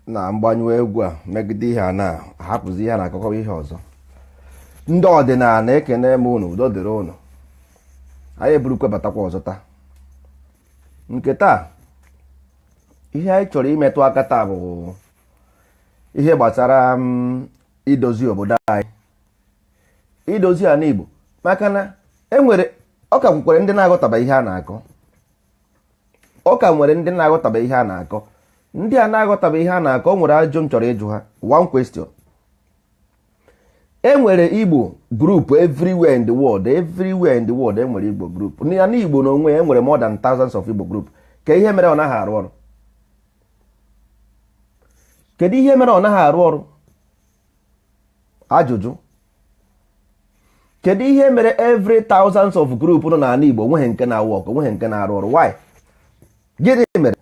na mgbanyụ egwu a megide ihe a na-ahapụzi ihe na-akọkọ ihe ọzọ. Ndị ọdịnala ekene m unu, udo dịrị unu. Anyị eburukwe batakwa ọzọ taa. Nke taa ihe anyị chọrọ imetụ aka taa bụ ihe gbasara idozi obodo anyị, idozi ala Igbo, maka na enwere ọka nwekwara ndị na-aghọtaba ihe a na-akọ. Ọka nwere ndị na-aghọtaba ihe a na-akọ. Ndị a na-aghọtaba ihe a na-akọ, nwere ajụjụ m chọrọ ịjụ ha. One question. Enwere Igbo group everywhere in the world, everywhere in the world enwere Igbo group. Na Igbo n'onwe ya enwere more than thousands of Igbo group. Ka ihe mere ọ naghị arụ ọrụ? Kedu ihe mere ọ naghị arụ ọrụ? Ajụjụ. Kedu ihe mere every thousands of group nọ n'ala Igbo nweghị nke na work, nweghị nke na-arụ ọrụ? Why? Gịnị mere?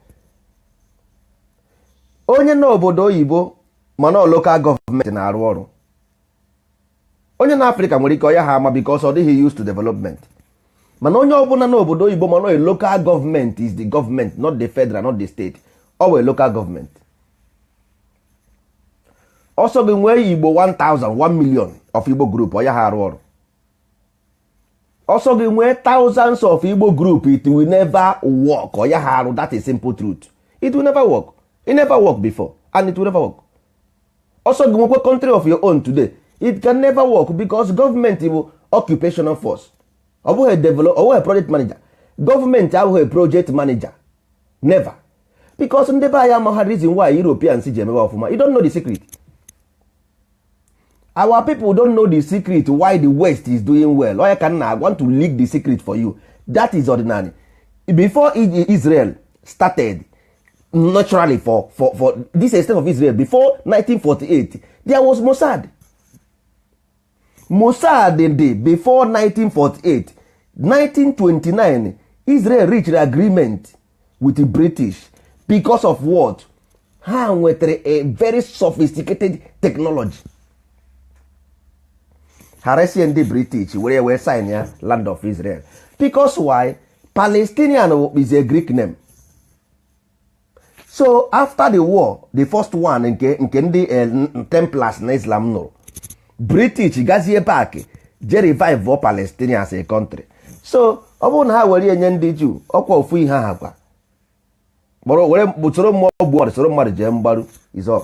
Onye n'obodo oyibo mana local government na-arụ ọrụ. Onye na Africa nwere ike ọ ya ha ama because ọ dịghị used to development. Mana onye ọbụla n'obodo oyibo mana a local government is the government, not the federal, not the state. Ọ wee local government. Also gị nwee Igbo 1,000, 1 million of Igbo group, ọ ya ha arụ ọrụ. Also gị nwee thousands of Igbo group, it will never work. Ọ ya ha arụ. That is simple truth. It will never work. It never worked before and it will never work. Also gị nwekwe country of your own today, it can never work because government bụ occupational force. Ọ bụghị develop, ọ bụghị project manager. Government abụghị project manager. Never. Because ndị be anyị amaghị reason why Europeans ji emebe ọfụma. You don't know the secret. Our people don't know the secret why the West is doing well. I want to leak the secret for you. That is ordinary. Before Israel started, naturally for this state of Israel, before 1948, there was Mossad. Mossad before 1948, 1929, Israel reached an agreement with the British because of what? Ha nwetara a very sophisticated technology. Haresi ndị British were sign ya land of Israel. Because why? Palestinian is a Greek name. So after the war, the first one nke ndị Templars na Islam nụrụ, British gazie back je revive for Palestine as a country. So ọ bụrụ na ha were enye ndị Jew ọkwa ofu ihe ha gwa were soro mmụọ gbuo soro mmadụ jee mgbaru is all.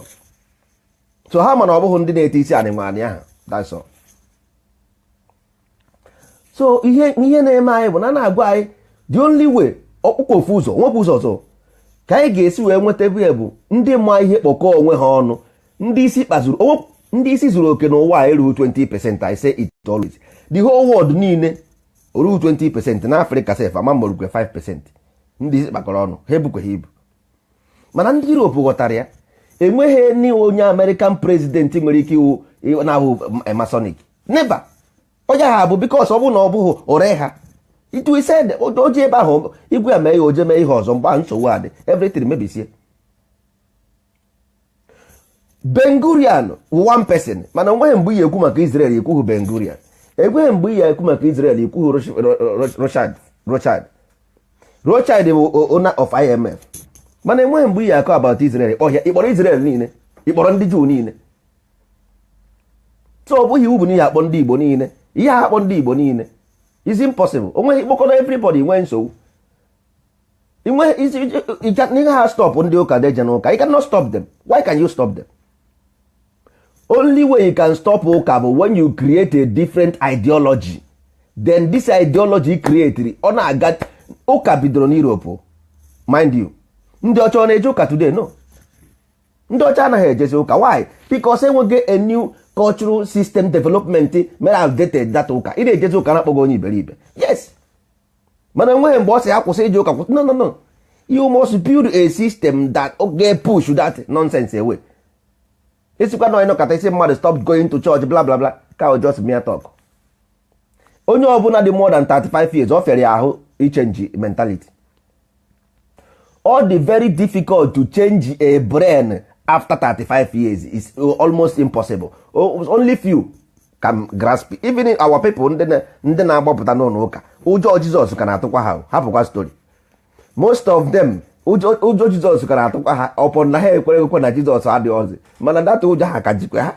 So ha mana ọ bụghị ndị na-ete isi anị nwaanyị ahụ. That's all. So ihe na-eme anyị bụ na-agwa anyị the only way ọkpụkpọ ofu ụzọ nwepụ ụzọ ọzọ ka anyị ga-esi wee nweta ebe bụ ndị ma ihe kpọkọ onwe ha ọnụ, ndị isi kpazuru ndị isi zuru oke n'ụwa erughị 20%. I say it always. The whole world niile orughị 20%. Na Africa sef ama morukwe 5%. Ndị isi kpakọrọ ọnụ ha ebukwe ha ibu. Mana ndị Europe ghọtara ya. Enweghị ni onye American president nwere ike na-ahụ Masonic. Never. Onye ha bụ because ọ bụ na ọ bụghị ore ha. It we said oje ebe ahụ igwe eme ihe oje mee ihe ọzọ mgbe nsogbu adị everything mebisie. Ben Gurion one person, mana onweghị mgbe ihe ekwu maka Israel ekwughị Ben Gurion. Enweghị mgbe ihe ekwu maka Israel ekwughị Rothschild bụ owner of IMF. Mana enweghị mgbe ihe akọ about Israel. Ọhịa ịkpọrọ Israel niile, ịkpọrọ ndị Jew niile. So ọ bụghị iwu bụ n'ihe akpọ ndị Igbo niile. Ihe akpọ ndị Igbo niile is impossible. Onweghị ịkpọkọrọ everybody nwee nsogbu. Ihe ha stop ndị ụka deje n'ụka. You cannot stop them. Why can you stop them? Only way you can stop ụka bụ when you create a different ideology. Then this ideology created ọ na-aga ụka bidoro n'Europe. Mind you, ndị ọcha ọ na-eje ụka today? No. Ndị ọcha anaghị ejezi ụka. Why? Because enweghị a new cultural system development mere outdated that ụka. Ị na-ejezi ụka na-akpọghị onye iberibe. Yes. Mana enweghị mgbe ọ sị akwụsị ije ụka. No. You must build a system that push that nonsense away. Esikwa na ịnọ kata isi mmadụ stop going to church bla bla bla ka o just mere talk. Onye ọbụla dị more than 35 years ọ fere ahụ ichange mentality. All the very difficult to change a brain after 35 years is almost impossible. Only few can grasp it. Even our people ndị na-agbapụta n'ụlọ ụka ụjọ Jizọs ka na-atụkwa ha hapụkwa story. Most of them ụjọ Jizọs ka na-atụkwa ha ọpọ na ha ekwe na Jizọs adịghị ọzọ, mana data ụjọ ha ka jikwa ha.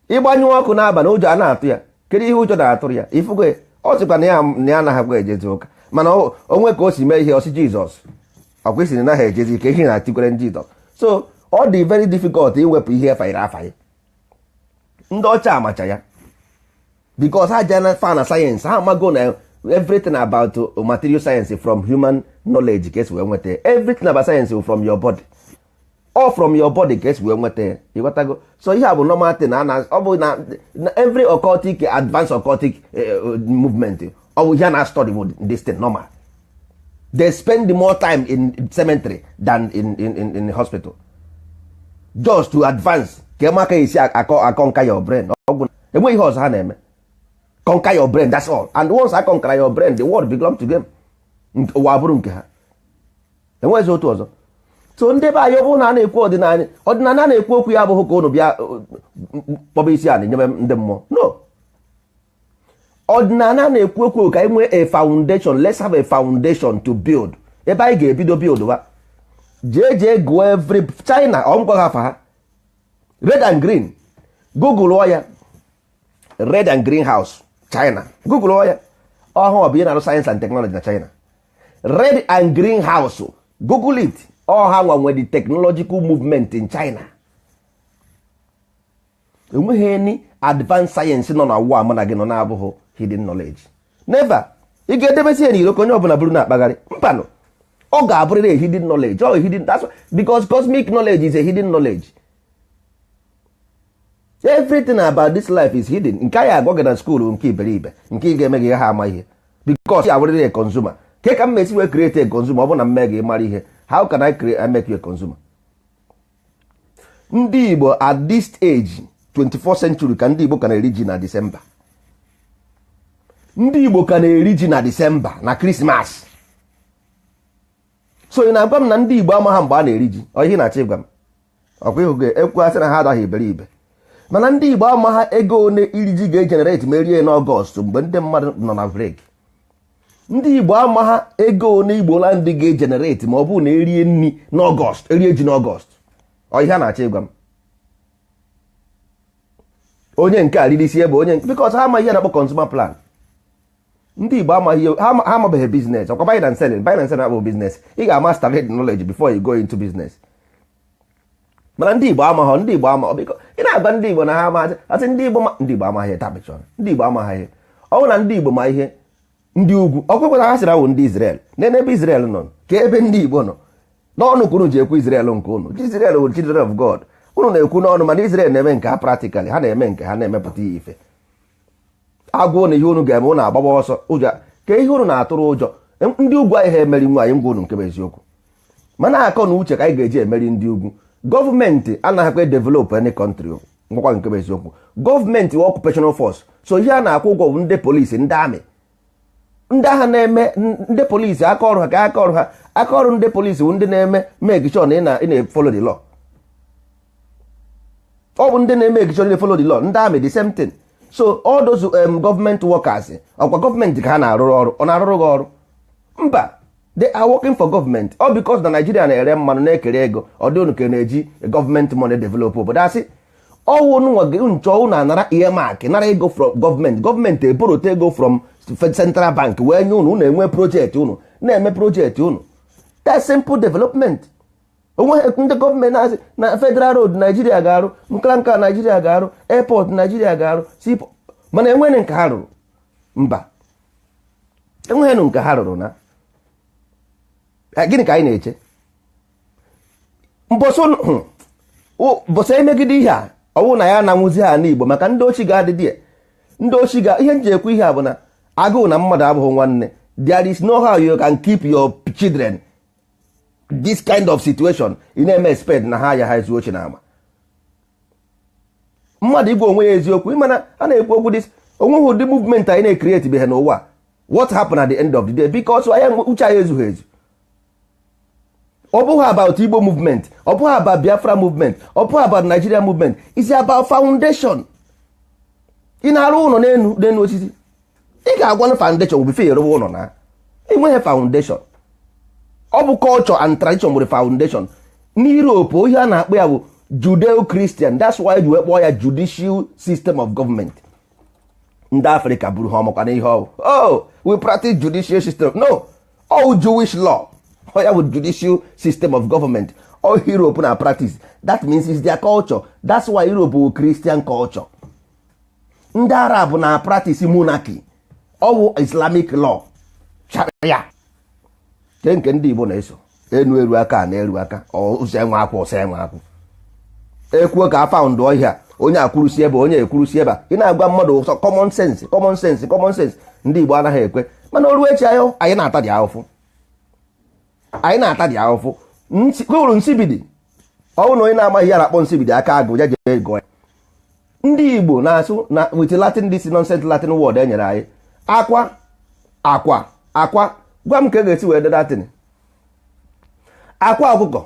Ịgbanyụ ọkụ n'abalị ụjọ a na-atụ ya, kedu ihe ụjọ na-atụrụ ya? Ifugo ọ sịkwa na ya anaghịkwa ejezi ụka, mana onwe ka o si mee ihe ọsị Jizọs ọkwa isi na naghị ejezi ike ihe na-atikwere Jizọs. So ọ dị very difficult iwepụ ihe efanyere afanye. Ndị ọcha amacha ya because ha jana fa na sayensị, ha amago na everything about material science from human knowledge ka esi wee nweta. Everything about science from your body, all from your body ka esi wee nweta. Ịghọtago? So ihe a bụ normal thing ọ bụ na every occultic advanced occultic movement ọ bụ ihe na study this thing normal. They spend more time in cemetery than in hospital just to advance ka maka isi conquer your brain. Enwe ihe ọzọ ha na-eme. Conquer your brain, that's all. And once I conquer your brain, the world belongs to them. Ụwa bụrụ nke ha. Enwezi otu ọzọ. So ndị be anyị ọ bụrụ na a na-ekwu ọdịnala a na-ekwu okwu ya abụghị ka unu bịa kpọba isi a na-enyebe ndị mmụọ. No. Ọdịnala na-ekwu okwu ka anyị nwee a foundation. Let's have a foundation to build. Ebe anyị ga-ebido build wa. Jee gụọ every China ọmgwọ ha fa ha. Red and green. Google ọ ya. Red and green house. China. Google ọ ya. Ọhụ ọ bụ ihe na-arụ science and technology na China. Red and green house. Google it. All ha nwe the technological movement in China. Enweghị any advanced science nọ na ụwa mana gị nọ na-abụghị hidden knowledge. Never. Ị ga-edebesi ya n'iro ka onye ọbụla bụrụ na-akpagharị. Mpanụ. Ọ ga-abụrịrị a hidden knowledge. Ọ hidden, that's because cosmic knowledge is a hidden knowledge. Everything about this life is hidden. Nke anyị agwa gị na school nke iberibe nke ị ga-eme gị ha ama ihe because ya abụrịrị a consumer. Ke ka m mesi wee create a consumer ọ bụ na mme gị mara ihe. How can I make you a consumer? Ndị Igbo at this age 24th century ka ndị Igbo ka na-eri ji na December. Ndị Igbo ka na-eri ji na December na Christmas. So ị na-agwa m na ndị Igbo ama ha mgbe a na-eri ji. Ọ ihe na-achọ ịgwa m. Ọkwa ịhụgo ekwu asị na ha adaghị iberibe. Mana ndị Igbo ama ha ego one iri ji ga-egenerate ma erie n'Ọgọst mgbe ndị mmadụ nọ na break. Ndị Igbo ama ha ego one Igbo land ga-egenerate ma ọ bụ na erie nri n'Ọgọst, erie ji n'Ọgọst. Ọ ihe a na-achọ ịgwa m. Onye nke a riri isi ebe onye nke because ha ama ihe na-akpọ consumer plan. Ndị Igbo ama ihe ha amabeghị business. Ọkwa buying and selling abụ business. Ị ga-ama started knowledge before you go into business. Mana ndị Igbo ama ha, ndị Igbo ama biko ị na-agba ndị Igbo na ha ama asị ndị Igbo ama ihe tabịchọ. Ndị Igbo ama ha ihe. Ọ bụ na ndị Igbo ma ihe ndị ugwu ọkwekwana ha sịrị awụ ndị Israel n'ebe Israel nọ ka ebe ndị Igbo nọ n'ọnụ ka unu ji ekwu Israel nke unu. Israel wụ children of God. Unu na-ekwu n'ọnụ mana Israel na-eme nke ha practically, ha na-eme nke ha na-emepụta ihe ife. Agwụ na ihe unu ga-eme unu agbaba ọsọ ụjọ ka ihe unu na-atụrụ ụjọ. Ndị ugwu anyị ha emeri nwa anyị ngwa unu nke bụ eziokwu. Mana akọ na uche ka anyị ga-eji emeri ndị ugwu. Gọọmenti anaghịkwa develop any country ngwakwa nke bụ eziokwu. Gọọmenti wụ occupational force. So ihe a na-akwụ ụgwọ bụ ndị polisi, ndị amị, ndị agha na-eme ndị polisi aka ọrụ ha ka aka ọrụ ha. Aka ọrụ ndị polisi bụ ndị na-eme make sure na ị na-follow the law. Ọ bụ ndị na-eme make sure na follow the law. Ndị amị the same thing. So all those government workers ọkwa gọọmenti ka ha na-arụrụ ọrụ. Ọ na-arụrụ gị ọrụ? Mba. They are working for government. All because na Nigeria na-ere mmanụ na-ekere ego ọ dị unu ka na-eji government money develop obodo asị ọwụ nwa gị nchọ unu anara earmark nara ego from government. Government eborote ego from central bank wee nye unu na-enwe project unu na-eme project unu. That's simple development. Onwe ndị gọọmenti na-asị na federal road Nigeria ga-arụ, nka Nigeria ga-arụ, airport Nigeria ga-arụ, seaport, mana enweghị nke ha rụrụ. Mba, enweghị nke ha rụrụ na gịnị ka anyị na-eche? Mbọsọ emegide ihe a ọwụ na ya na-anwụzi ha n'Igbo maka ndị ochi ga-adịdị ndị ochi ga ihe nji ekwu ihe a bụ na agụụ na mmadụ abụghị nwanne. There is no how you can keep your children this kind of situation. Ị na-eme expect na ha ya ha ezu ochi na ama mmadụ igwe onwe ya eziokwu. Ịmana a na-ekwu okwu dis onweghị ụdị movement anyị na-ecreate behe n'ụwa. What happened at the end of the day? Because anyị uche anyị ezughị ezu. Ọ bụghị about Igbo movement, ọ bụghị about Biafra movement, ọ bụghị about Nigeria movement. It's about foundation. Ị na-arụ ụlọ n'enu osisi, ị ga-agwa na foundation before ịrụwa ụlọ na enweghị foundation. ọ bụ culture and tradition nwere foundation. N'Europe ihe a na-akpọ ya bụ Judeo-Christian, that's why you kpọọ ya judicial system of government. Ndị Africa buru ha ọmụkwa n'ihe ọwụ, oh we practice judicial system, no, all Jewish law, ọ ya bụ judicial system of government. All Europe na practice, that means it's their culture. That's why Europe bụ Christian culture. Ndị Arab na practice monarchy, ọ bụ Islamic law, Sharia. Nke ndị Igbo na-eso enu eru aka na eru aka, ụzọ enwe akwụ ọsọ enwe akwụ. Ekwuo ka afa ndụ ọhịa, onye akwụrụsi ebe onye ekwurusi ebe, ị na-agwa mmadụ ụsọ common sense. Ndị Igbo anaghị ekwe, mana oru echi anyị na-ata dị ahụfụ. Kwuru nsibidi, ọwụ na onye na-amaghị ya na-akpọ nsibidi aka agụ ya jee gụọ ya. Ndị Igbo na-asụ na with Latin, this nonsense Latin word e nyere anyị, akwa. Gwa m ka e ga-esi wee dede Latin. Akwa ọkụkọ,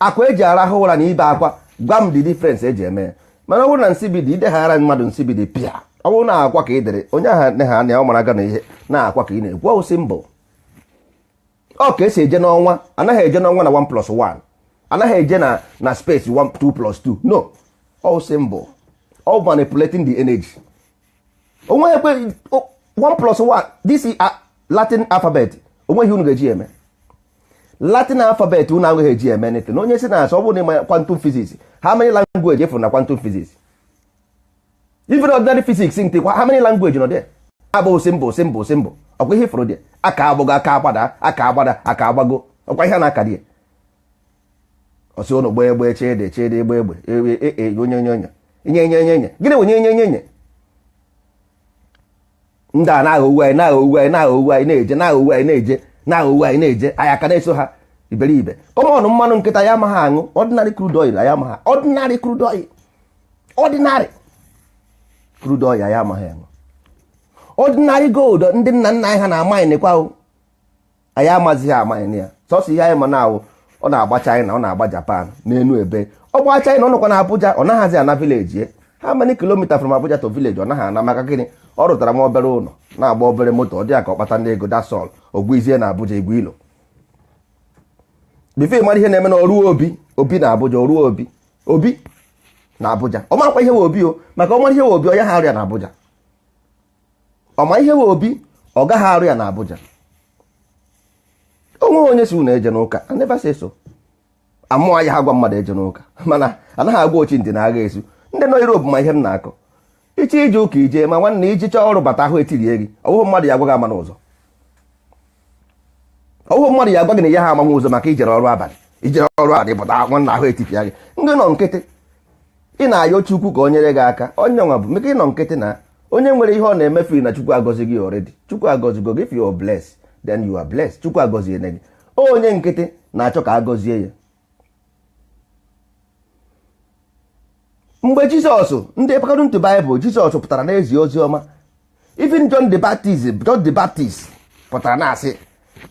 akwa eji arahụ ụra na ibe akwa, gwa m the difference eji eme ya. Mana ọ bụrụ na nsibidi ideghara mmadụ nsibidi pịa, ọ bụrụ na akwa ka ị dere, onye ahụ neha anya ọ mara aga na ihe na akwa ka ị na-ekwu, ọ symbol. Ọ ka esi eje n'ọnwa, anaghị eje n'ọnwa na 1+1, anaghị eje na space 2+2, no, all symbol, all manipulating the energy. Onwe ekwe 1+1, this is Latin alphabet, onweghị unu ga-eji eme. Latin alphabet unu agaghị eji eme anything. Onye si na-asọ, ọ bụrụ na ịma quantum physics, how many language efu na quantum physics? Even ordinary physics nke how many language nọ there? Abụ symbol. Ọkwa ihe fọrọ dị aka agbụgo, aka agbada, aka agbago, ọkwa ihe na-aka dị. Ọsị ụnụ gbe chede egbe onye nye gịnị bụ nye ndị a na-aghọgbu anyị na-eje anyị aka na-eso ha iberibe. Kọmọn mmanụ nkịta ya amaghị aṅụ, ordinary crude oil ya amaghị, ordinary crude oil ya amaghị aṅụ. Ordinary gold ndị nna nna anyị ha na-amaghị nekwa anyị amazighị amaghị ya. Sọsọ ihe anyị ma na-awụ, ọ na-agba China, ọ na-agba Japan n'enu ebe. Ọ gba China, ọ nọkwa na Abuja, ọ naghịzi ana village. How many kilometers from Abuja to village? Ọ naghị ana, maka gịnị? Ọ rụtara m obere ụlọ, na-agba obere moto, ọ dị ka ọ kpata ndị ego, that's all. Ogbuizie na Abuja igwe ilo. Before mara ihe na-eme na ọrụ obi na Abuja, ọrụ obi na Abuja. Ọ makwa ihe we obi o, maka ọ mara ihe we obi, ọ ya ha arụ ya na Abuja. Ọ ma ihe we obi, ọ gaghị arụ ya na Abuja. Onwe onye si unu eje n'ụka, I never say so. Amụọ ya ha gwa mmadụ eje n'ụka, mana anaghị agwa ochi ntị na agha esu. Ndị nọ Europe ma ihe m na-akọ. Iche ije ụka ije, ma nwanne iji chọọ ọrụ bata ahụ etirie gị, ọwụhụ mmadụ ya agwa gị ama n'ụzọ. Ọwụhụ mmadụ ya agwa gị na ya ha amanwe ụzọ maka ijere ọrụ abalị. Ijere ọrụ abalị pụta nwanne ahụ etipịa gị. Ndị nọ nkịtị, ị na-ayọ Chukwu ka o nyere gị aka. Onye nwa bụ meka ị nọ nkịtị na onye nwere ihe ọ na-emefu na Chukwu agọzi gị already. Chukwu agọzigo gị, if you are blessed, then you are blessed. Chukwu agọzie gị. Onye nkịtị na-achọ ka agọzie ya. Mgbe Jizọs, ndị according to Bible, Jizọs pụtara n'ezi ozi ọma. Even John the Baptist pụtara na-asị,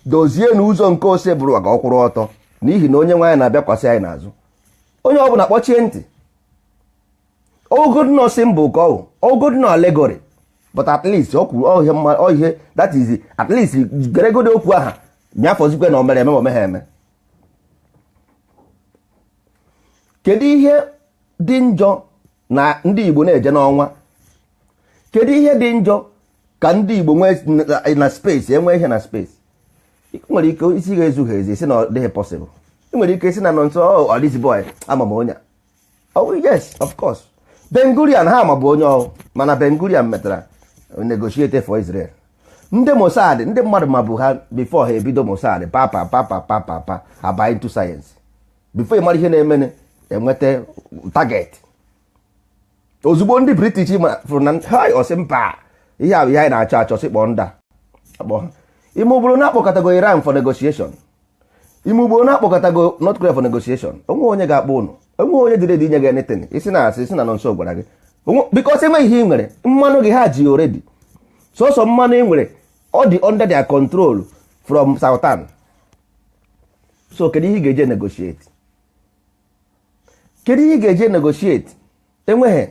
dozie n'ụzọ nke ose bụrụ ka ọ kwụrụ ọtọ, n'ihi na onye nwaanyị na-abịakwasị anyị n'azụ. Onye ọ bụla kpọchie ntị. Ogodu no symbol ka ọ, ogodu no allegory, but at least ọ kwuru ihe that is at least geregodo okwu aha nyafọzikwe na o mere eme ma ha eme. Kedu ihe dị njọ na ndị Igbo na-eje n'ọnwa? Kedu ihe dị njọ ka ndị Igbo nwee na space, enwe ihe na space? Nwere ike isi ga-ezughị ezi si na ọ dịghị possible. Nwere ike isi na nọ nso, oh this boy ama m onye. Oh yes, of course. Ben Gurion ha ma bụ onye ọhụụ, mana Ben Gurion metara negotiate for Israel. Ndị Mossad, ndị mmadụ ma bụ ha before ha ebido Mossad, papa aba into science. Before ịmara ihe na-emene, enweta target. Ozugbo ndị British fụrụ na hai osimpa ihe ahụ ihe anyị na-achọ achọ sikpọ nda akpọ ime obodo na-akpọkọtago Iran for negotiation, ime obodo na-akpọkọtago North Korea for negotiation. Onwe onye ga-akpọ unu, onwe onye dị ready inye gị anything. Isi na asị, isi na nọ nso gwara gị because enweghị ihe ị nwere. Mmanụ gị ha ji already, sọsọ mmanụ ị nwere ọ dị under their control from Southern. So kedu ihe ị ga-eje negotiate? Kedu ihe ị ga-eje negotiate? Enweghị.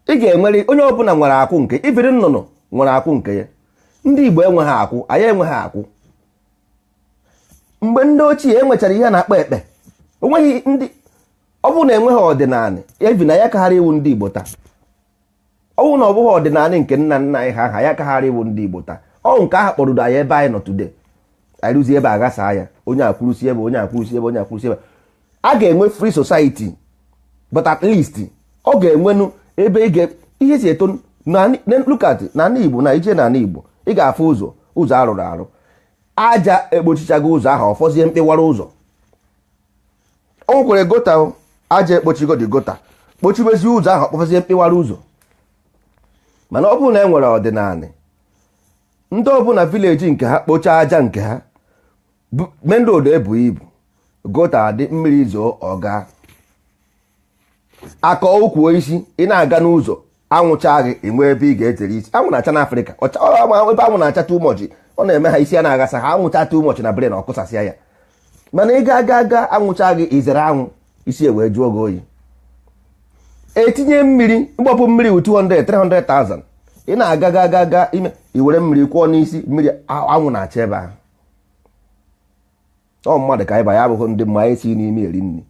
Ị ga-enwere onye ọbụla nwere akwụ nke ibiri nnụnụ nwere akwụ nke ya. ndị Igbo enweghị akwụ, anyị enweghị akwụ. Mgbe ndị ochie enwechara ihe na-akpa ekpe, onweghị ndị, ọ bụrụ na enweghị ọdịnala evi na ya kaghara iwu ndị Igbo taa. Ọ bụrụ na ọ bụghị ọdịnala nke nna nna anyị ha ya kaghara iwu ndị Igbo taa. Ọ nke ahụ kpọrọ anyị ebe anyị nọ today. Anyị rụzie ebe aghasa ya, onye akwụrụsi ebe, onye akwụrụsi ebe, onye akwụrụsi ebe. A ga-enwe free society, but at least ọ ga-enwenu ebe ihe si eto look at n'ala Igbo na ije n'ala Igbo, ị ga-afụ ụzọ arụrụ arụ, aja ekpochichago ụzọ ahụ, ọfọzie mkpịwara ụzọ. O nwekwere gota, aja ekpochigo dị gota, kpochibezi ụzọ ahụ, ọkpọfọzie mkpịwara ụzọ. Mana ọ bụrụ na e nwere ọdịnala, ndị ọbụla vileji nke ha kpochaa aja nke ha, main road ebu ibu, gota dị, mmiri zoo ọga, akọ ụkwụ isi, ị na-aga n'ụzọ, anwụcha gị enwe ebe ị ga-etere isi. Anwụ na-acha n'Afrịka, ebe anwụ na-acha too much, ọ na-eme ha isi a na-aghasa ha, anwụcha too much na brain ọkụsasịa ya. Mana ị ga anwụcha gị, izere anwụ, isi ewee jụọ gị oyi. Etinye mmiri, mgbapụ mmiri 200 300,000, ị na-aga ime, iwere mmiri kwụọ n'isi, mmiri anwụ na-acha ebe ahụ. Ọ mmadụ ka ịba ya abụghị ndị mma esi n'ime eri nri.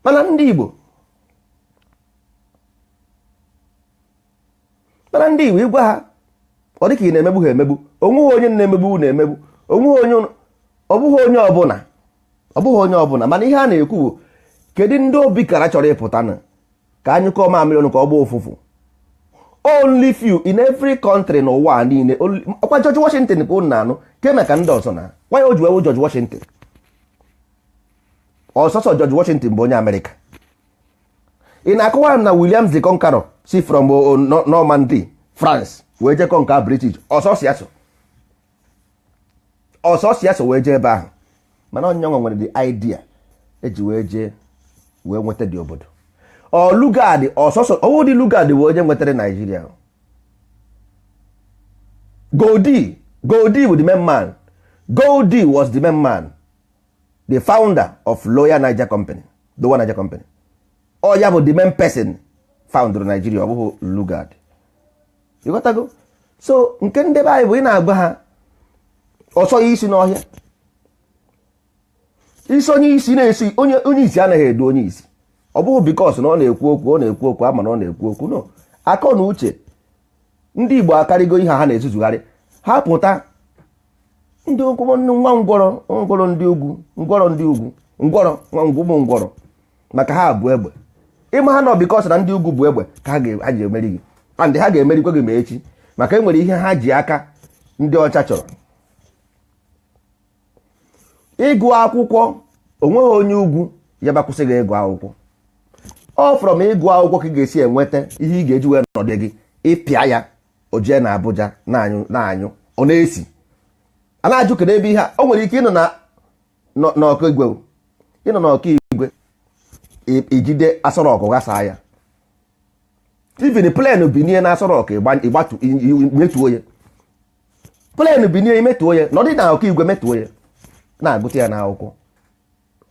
Mana ndị Igbo ịgwa ha, ọ dịka ị na-emegbu ha emegbu, onweghị onye na-emegbu na-emegbu, ọ bụghị onye ọbụla. Mana ihe a na-ekwu bụ, kedu ndị obi kara chọrọ ịpụta na ka anyị kọọ mamịrị ọnụ ka ọ gbaa ụfụfụ. Only few in every country n'ụwa niile. Ọkwa George Washington ka unu na-anụ keme ka ndị ọzọ na why o ji ewu George Washington. Ọsọsọ George Washington bụ onye Amerịka. Ị na-akọwara m na Williams the Conqueror si from Normandy, France wee jee conquer British. Ọsọsọ wee jee ebe ahụ. Mana onye nwa nwere the idea eji wee jee wee nweta dị obodo. Lugard ọsọsọ ọwụdị Lugard bụ onye nwetara Nigeria. Goldie was the main man. Goldie was the main man, the founder of Loyal Niger Company, the one Niger Company. Ya bụ the main person founded Nigeria, ọ bụghị Lugard. You got to go. So nke ndị be anyị bụ ị na-agba ha ọsọ isi n'ọhịa. Isi onye isi na-esi onye isi anaghị edu onye isi. Ọ bụghị because na ọ na-ekwu okwu ama na ọ na-ekwu okwu. No, akọ na uche ndị Igbo akarịgo ihe ha na-ezuzugharị. Ha pụta ndị okwu nwa ngwọrọ ndị ugwu, ngwọrọ ngwọrọ maka ha bụ egbe. Ịma ha nọ because na ndị ugwu bụ egbe ka ha ji emeri gị, and ha ga-emerikwa gị ma echi, maka enwere ihe ha ji aka ndị ọcha chọrọ. Ịgụ akwụkwọ, onweghị onye ugwu ya bakwụsị gị ịgụ akwụkwọ. Ọ from ịgụ akwụkwọ ka ị ga-esi enweta ihe ị ga-eji wee nọdụ gị, ịpịa ya o jee na Abuja na-anyụ ọ na-esi. A na-ajụ kedu ebe ihe a, o nwere ike ịnọ n'ọkụ igwe, ịnọ n'ọkụ igwe ijide Asorok ghasaa ya. Even plane binie na Asorok metuo ya. Plane binie imetuo ya, nọdị na ọkụ igwe metuo ya, na-agụta ya n'akwụkwọ.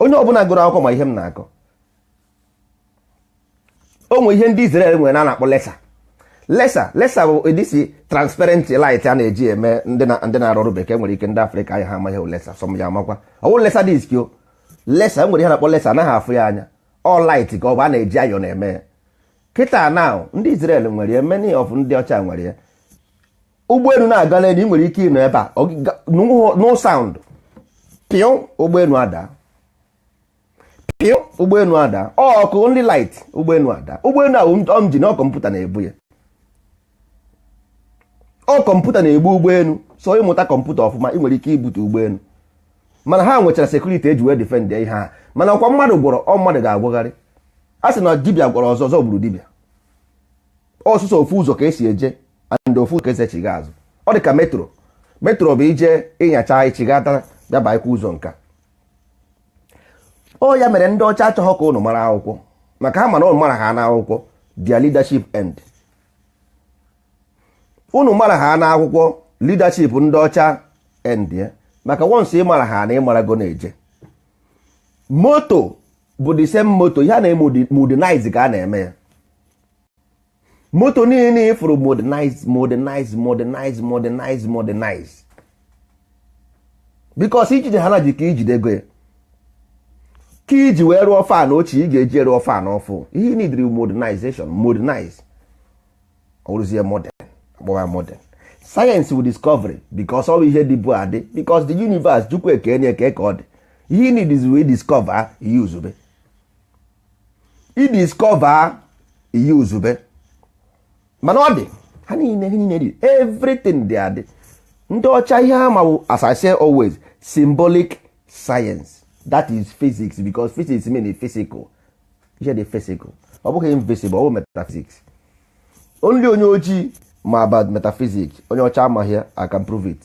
Onye ọbụla gụrụ akwụkwọ ma ihe m na-akọ. O nwere ihe ndị Israel nwere na-akpọ lesa bụ edisi transparent light a na-eji eme ndị na-arụ ọrụ bekee. Nwere ike ndị Afrịka anyị ha amaghị lesa, sọm ya amakwa. Ọ bụrụ lesa disk o, lesa nwere ihe na-akpọ lesa, anaghị afụ ya anya. All light ka ọ bụ a na-eji ayọ na-eme ya. Kịta na ndị Israel nwere ya, many of ndị ọcha nwere ya. Ụgbọelu na-aga n'elu, ị nwere ike ịnọ ebe a, no sound, pịọ ụgbọelu ada, pịọ ụgbọelu ada, ọkụ ndị light ụgbọelu ada. Ụgbọelu ahụ ji na kọmputa na-ebu ya. Kọmputa na-egbu ụgbọelu, so ịmụta kọmputa ọfụma ị nwere ike ibute ụgbọelu. Mana ha nwechara sekuriti eji wee defend ihe ha. Mana ọkwa mmadụ gwọrọ, mmadụ ga-agwagharị. A sị na dibịa gwọrọ ọzọ gburu dibịa. Ọsụsọ ofu ụzọ ka esi eje and ofu ka esi echiga azụ. Ọ dị ka metro bụ ije ịnyacha ichigata bịa baịkwa ụzọ nka. Ya mere ndị ọcha achọghọ ka ụnụ mara akwụkwọ, maka ha mana ụnụ mara ha n'akwụkwọ, their leadership end. Ụnụ mara ha n'akwụkwọ, leadership ndị ọcha end ya. Maka once ị mara ha na ị marago na-eje. Moto bụ the same moto, ihe na-modernize ka a na-eme ya. moto niile ifuru modernize because ijide ha na ji ka ijide ego ya ka iji wee rụọ fan ochie ị ga-eji rụọ fan ọfụ. Ihe nidiri modernize ọrụzie modern agbawa modern. Science will discovery because all ihe dị bụ adị because the universe Chukwu eke eke ka ọ dị. Ihe need is we discover use discover use mana ọ dị ha niile dị everything dị adị. Ndị ọcha ihe ha ma as I say always symbolic science, that is physics because physics mean physical. Ihe dị physical ọ bụghị invisible, ọ bụ metaphysics. Only onye ojii ma about metaphysics, onye ọcha amaghị ya, I can prove it.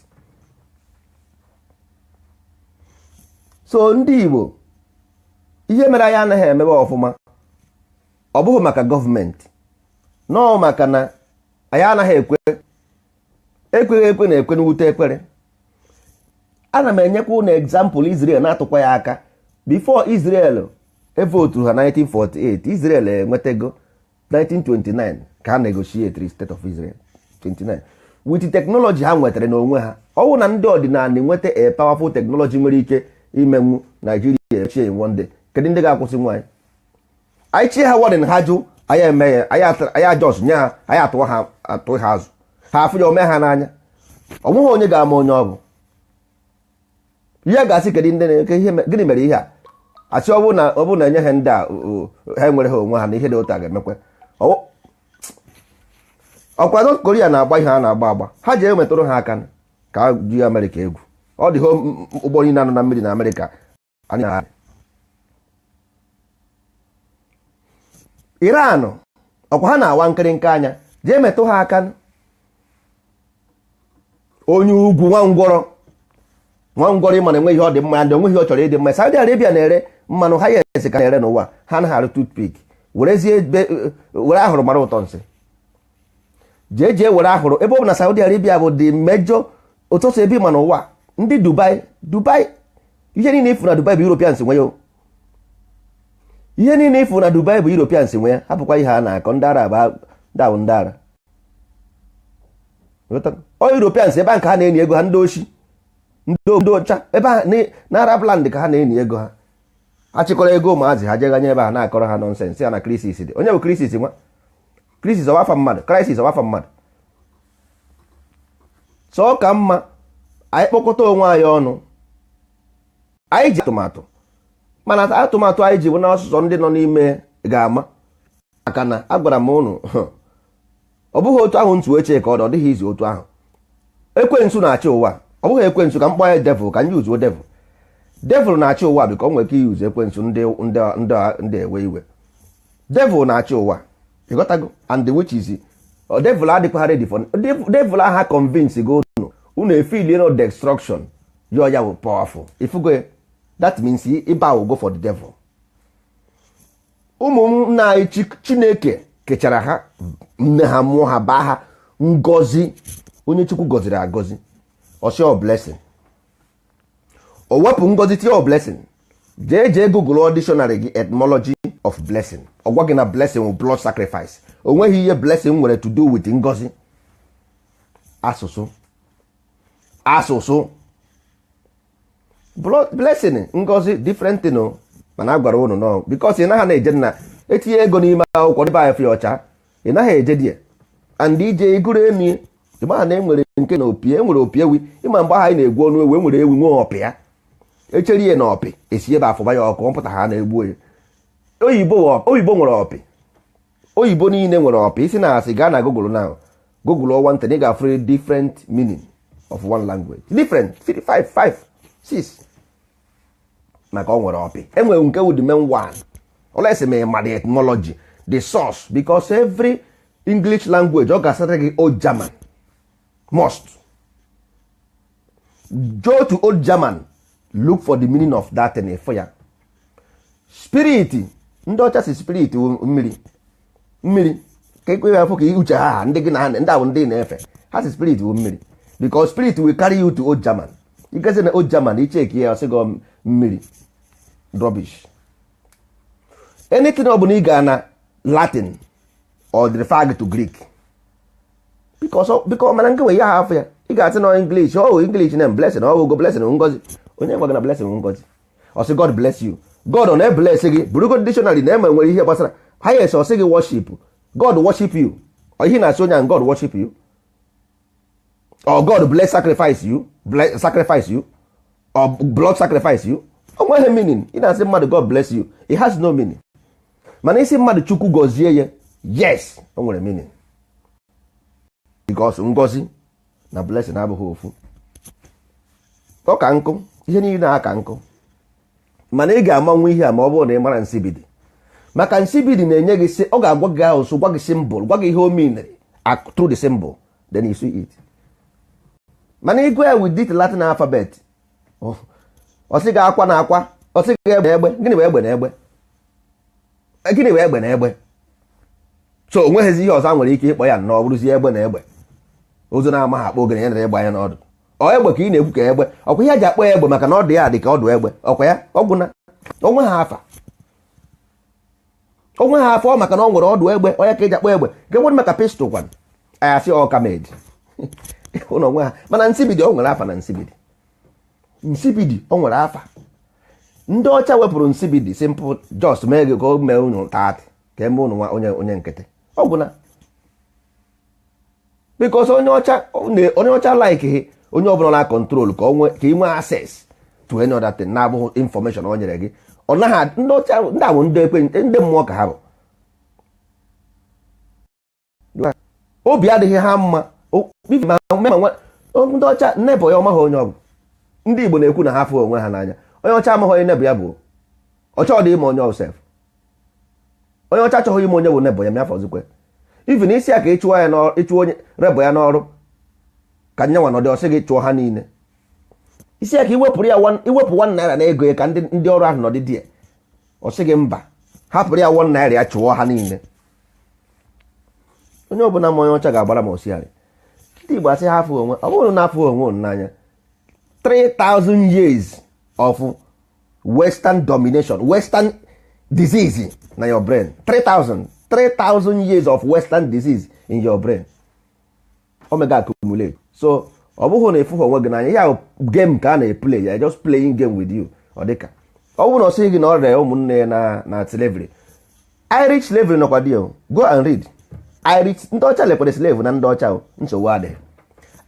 So ndị Igbo ihe mere anyị anaghị emebe ọfụma ọ bụghị maka gọọmenti nọ maka na anyị anaghị ekweghị na ekwe n'ute ekpere. Ana m enyekwa na example Israel na-atụkwa ya aka. Before Israel evotu ha 1948, Israel enwetago 1929 ka ha negotiate state of Israel 29 with technology ha nwetara n'onwe ha. Ọwụ na ndị ọdịnala nweta a powerful technology nwere ike imenwu Nigeria echie in one day. Kedu ndị ga-akwụsị nwaanyị? Anyị chie ha warden ha jụ anyị eme ya anyị ajọs nye ha anyị atụ ha azụ ha afụ ya ome ha n'anya. Ọ nweghị onye ga-ama onye ọ bụ. Ihe ga-asị kedu ndị na-eke ihe gịnị mere ihe a asị ọ bụ na enye ha ndị a ha nwere ha onwe ha na ihe dị otu a ga-emekwe. Ọkwa North Korea na-agba ihe a na-agba ha ji emetụrụ ha aka ka ji Amerịka egwu. Ọ dị ụgbọ niile anọ na mmiri na Amerịka Iran ọkwa ha na-awa nkịrịnka anya jee metụ ha aka. Onye ugwu nwa ngwọrọ ịma enwe ihe ọ dị mma ndị onwe ihe ọ chọrọ ịdị mma. Saudi Arabia na-ere mmanụ ha yesi ka na-ere n'ụwa ha na-arụ toothpick were ahụrụ mara ụtọ nsị jee were ahụrụ ebe ọ bụ na Saudi Arabia bụ dị mejọ ụtọsọ ebe ma n'ụwa. Ndị Dubai ihe niile ifu na Dubai bụ Europeans nwe ya. Ihe niile ifu na Dubai bụ Europeans nwe ya. Hapụkwa ihe a na-akọ ndị Arab dawụ ndị ara ọ Europeans ebe a ka ha na-enyi ego ha, ndị oshi ndị ọcha ebe a na Arab land ka ha na-enyi ego ha. Achịkọrọ ego ụmụazị ha jeganye ebe a na-akọrọ ha nọnsensị ya na crisis dị. Onye bụ crisis nwa? Crisis ọwafa mmadụ, crisis ọwafa mmadụ. So ka mma anyị kpọkọta onwe anyị ọnụ anyị ji atụmatụ mana atụmatụ anyị ji bụ na ọsụsọ ndị nọ n'ime ga-ama maka na agwara m ụnụ ọ bụghị otu ahụ ntụ eche ka ọ dịghị izu otu ahụ. Ekwensu na-achị ụwa, ọ bụghị ekwensu ka mkpọ ya devil ka nye uzuo devil na-achị ụwa biko nwere ike iyuzu ekwensu ndị ewe iwe. Devil na-achị ụwa ịghọtago and the which is devil adịkwa ready for devil aha convince go unu efili no destruction yo ya bụ powerful ifugo that means ịba will go for the devil. Ụmụ nna anyị Chineke kechara ha nne ha mụọ ha baa ha ngozi onye Chukwu gọziri agọzi ọsịọ blessing o wepụ ngozi tie blessing jee Google dictionary gị etymology of blessing ọ gwa gị na blessing will blood sacrifice. O nweghị ihe blessing nwere to do with ngozi. Asụsụ blessing ngozi different thing mana agwara unu no because ị naghị na-eje na etinye ego n'ime akwụkwọ ndị afọ ọcha ị naghị eje die and ije iguru emi ịma na enwere nke na opi enwere opi ewi ịma mgbe anyị na-egwu ọnụ ewu enwere ewu nwe ọpị ya echeri ya na ọpị esi ebe afọba ya ọkụ mpụta ha na-egbu ya. Oyibo nwere ọpị, oyibo niile nwere ọpị. Isi na asị gaa na Google now Google one thing ị ga-afụ different meaning of one language different 5 6 maka ọ nwere ọpị. Enwere nke wụ the main one unless me ma the etymology the source because every English language ọ ga-asara gị Old German must go to Old German look for the meaning of that thing for ya. Spirit ndị ọcha si spirit mmiri ka ekwe ya afọ ka uche ha ndị gị na ha ndị ahụ ndị na-efe ha si spirit wụ mmiri because spirit will carry you to Old German. You guys na Old German icheki ya ọsịgo mmiri rubbish. Anything ọ bụla ị ga na Latin or refer to Greek because mana nke nwe ya ha afọ ya ị ga-asị na English English name blessing go blessing ngozi onye gwa gị na blessing ngozi ọ sị God bless you God ọ na-bless gị bụrụgo dictionary na-eme nwere ihe gbasara highest ọ sị gị worship God worship you ihe na-asị onye God worship you or God bless sacrifice you or blood sacrifice you o nweghị meaning ị na-asị mmadụ God bless you it has no meaning mana isi mmadụ Chukwu gọzie ya yes o nwere meaning because ngozi na blessing abụghị ofu ọ ka nkụ ihe niile aka nkụ mana ị ga-amanwu ihe a ma ọ bụrụ na ị mara nsibidi maka nsibidi na-enye gị ọ ga-agwa gị asụsụ gwa gị symbol gwa gị ihe o mean through the symbol then you see it mana ị gwa ya with this Latin alphabet ọ sị gị akwa na akwa ọ sị gị egbe na egbe gịnị bụ egbe na egbe gịnị bụ egbe na egbe so o nweghịzi ihe ọzọ nwere ike ịkpọ ya nnọọ bụrụzie egbe na egbe ụzọ na-ama ha akpọ ogene ya na egbe anya n'ọdụ ọ egbe ka ị na-ekwu ka egbe ọkwa ihe ji akpọ ya egbe maka na ọ dị ya dị ka ọdụ egbe ọkwa ya ọgwụna onwe ha afa maka na ọ nwere ọdụ egbe onye ka eji akpọ egbe nke nwere maka pistol kwan ayasị ọka med ụlọ onwe ha mana nsibidi ọ nwere afa na nsibidi ọ nwere afa ndị ọcha wepụrụ nsibidi simple just mee gị ka o mee unu taatị ka eme unu nwa onye nkịtị ọgwụna because onye ọcha like onye ọbụla na control ka ị nwee access to any other thing na-abụghị information o nyere gị ọ naghị ndị ọcha ndị ahụ ndị mmụọ ka ha bụ obi adịghị ha mma ndị ọcha nnebụ ya ọmaghị onye ọ bụ ndị Igbo na-ekwu na ha fụ onwe ha n'anya onye ọcha amaghị onye nebụ ya bụ ọcha ọ dị ime onye ọsef onye ọcha achọghị ime onye bụ nebụ ya mịafọ ozikwe even isi ya ka ịchụọ onye rebụ ya n'ọrụ ka nyanwa nọdị ọsị gị chụọ ha niile isi ya ka iwepụ 1 naira na ego ya ka ndị ọrụ ahụ nọdị dị ọsị gị mba hapụrụ ya 1 naira ya chụọ ha niile onye ọbụla ma onye ọcha ga-agbara ma osiarị ndị Igbo asị ha afụ onwe ọ bụrụ na afụ onwe n'anya 3,000 years of western domination western disease na your brain 3,000 years of western disease in your brain omega accumulate so ọ bụghị na efu onwe gị n'anya ya game ka a na-eplay ya just playing game with you ọ dịka ọ bụrụ na ọ sịghị gị na ọ ree ụmụnne ya na slavery Irish slavery nọkwa dị go and read Irish ndị ọcha lekwere slave na ndị ọcha nsogbu adịghị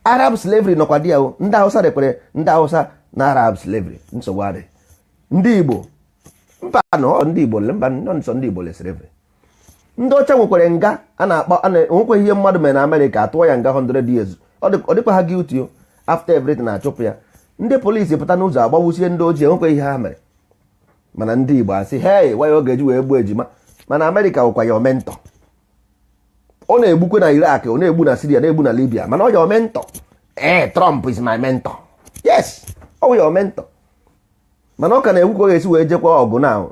Arab slavery nọkwa dị ndị Hausa lekwere ndị Hausa na Arab slavery nsogbu adịghị ndị Igbo mba nọ ndị Igbo mba nọ nsọ ndị Igbo le slavery ndị ọcha nwekwere nga a na-akpọ nwekwe ihe mmadụ mere na Amerịka atụọ ya nga 100 years ọ dịkwa ha guilty after everything achụpụ ya ndị polisi pụta n'ụzọ agbagbusie ndị ojii nwekwe ihe ha mere mana ndị Igbo asị hey why ọ ga-eji wee gbuo ejima mana Amerịka nwekwa ya omentọ ọ na-egbukwe na Iraq ọ na-egbu na Syria na-egbu na Libya mana ọ ya omentọ Trump is my mentor yes ọ ya omentọ mana ọ ka na-egwu ka ọ ga-esi wee jekwa ọgụ na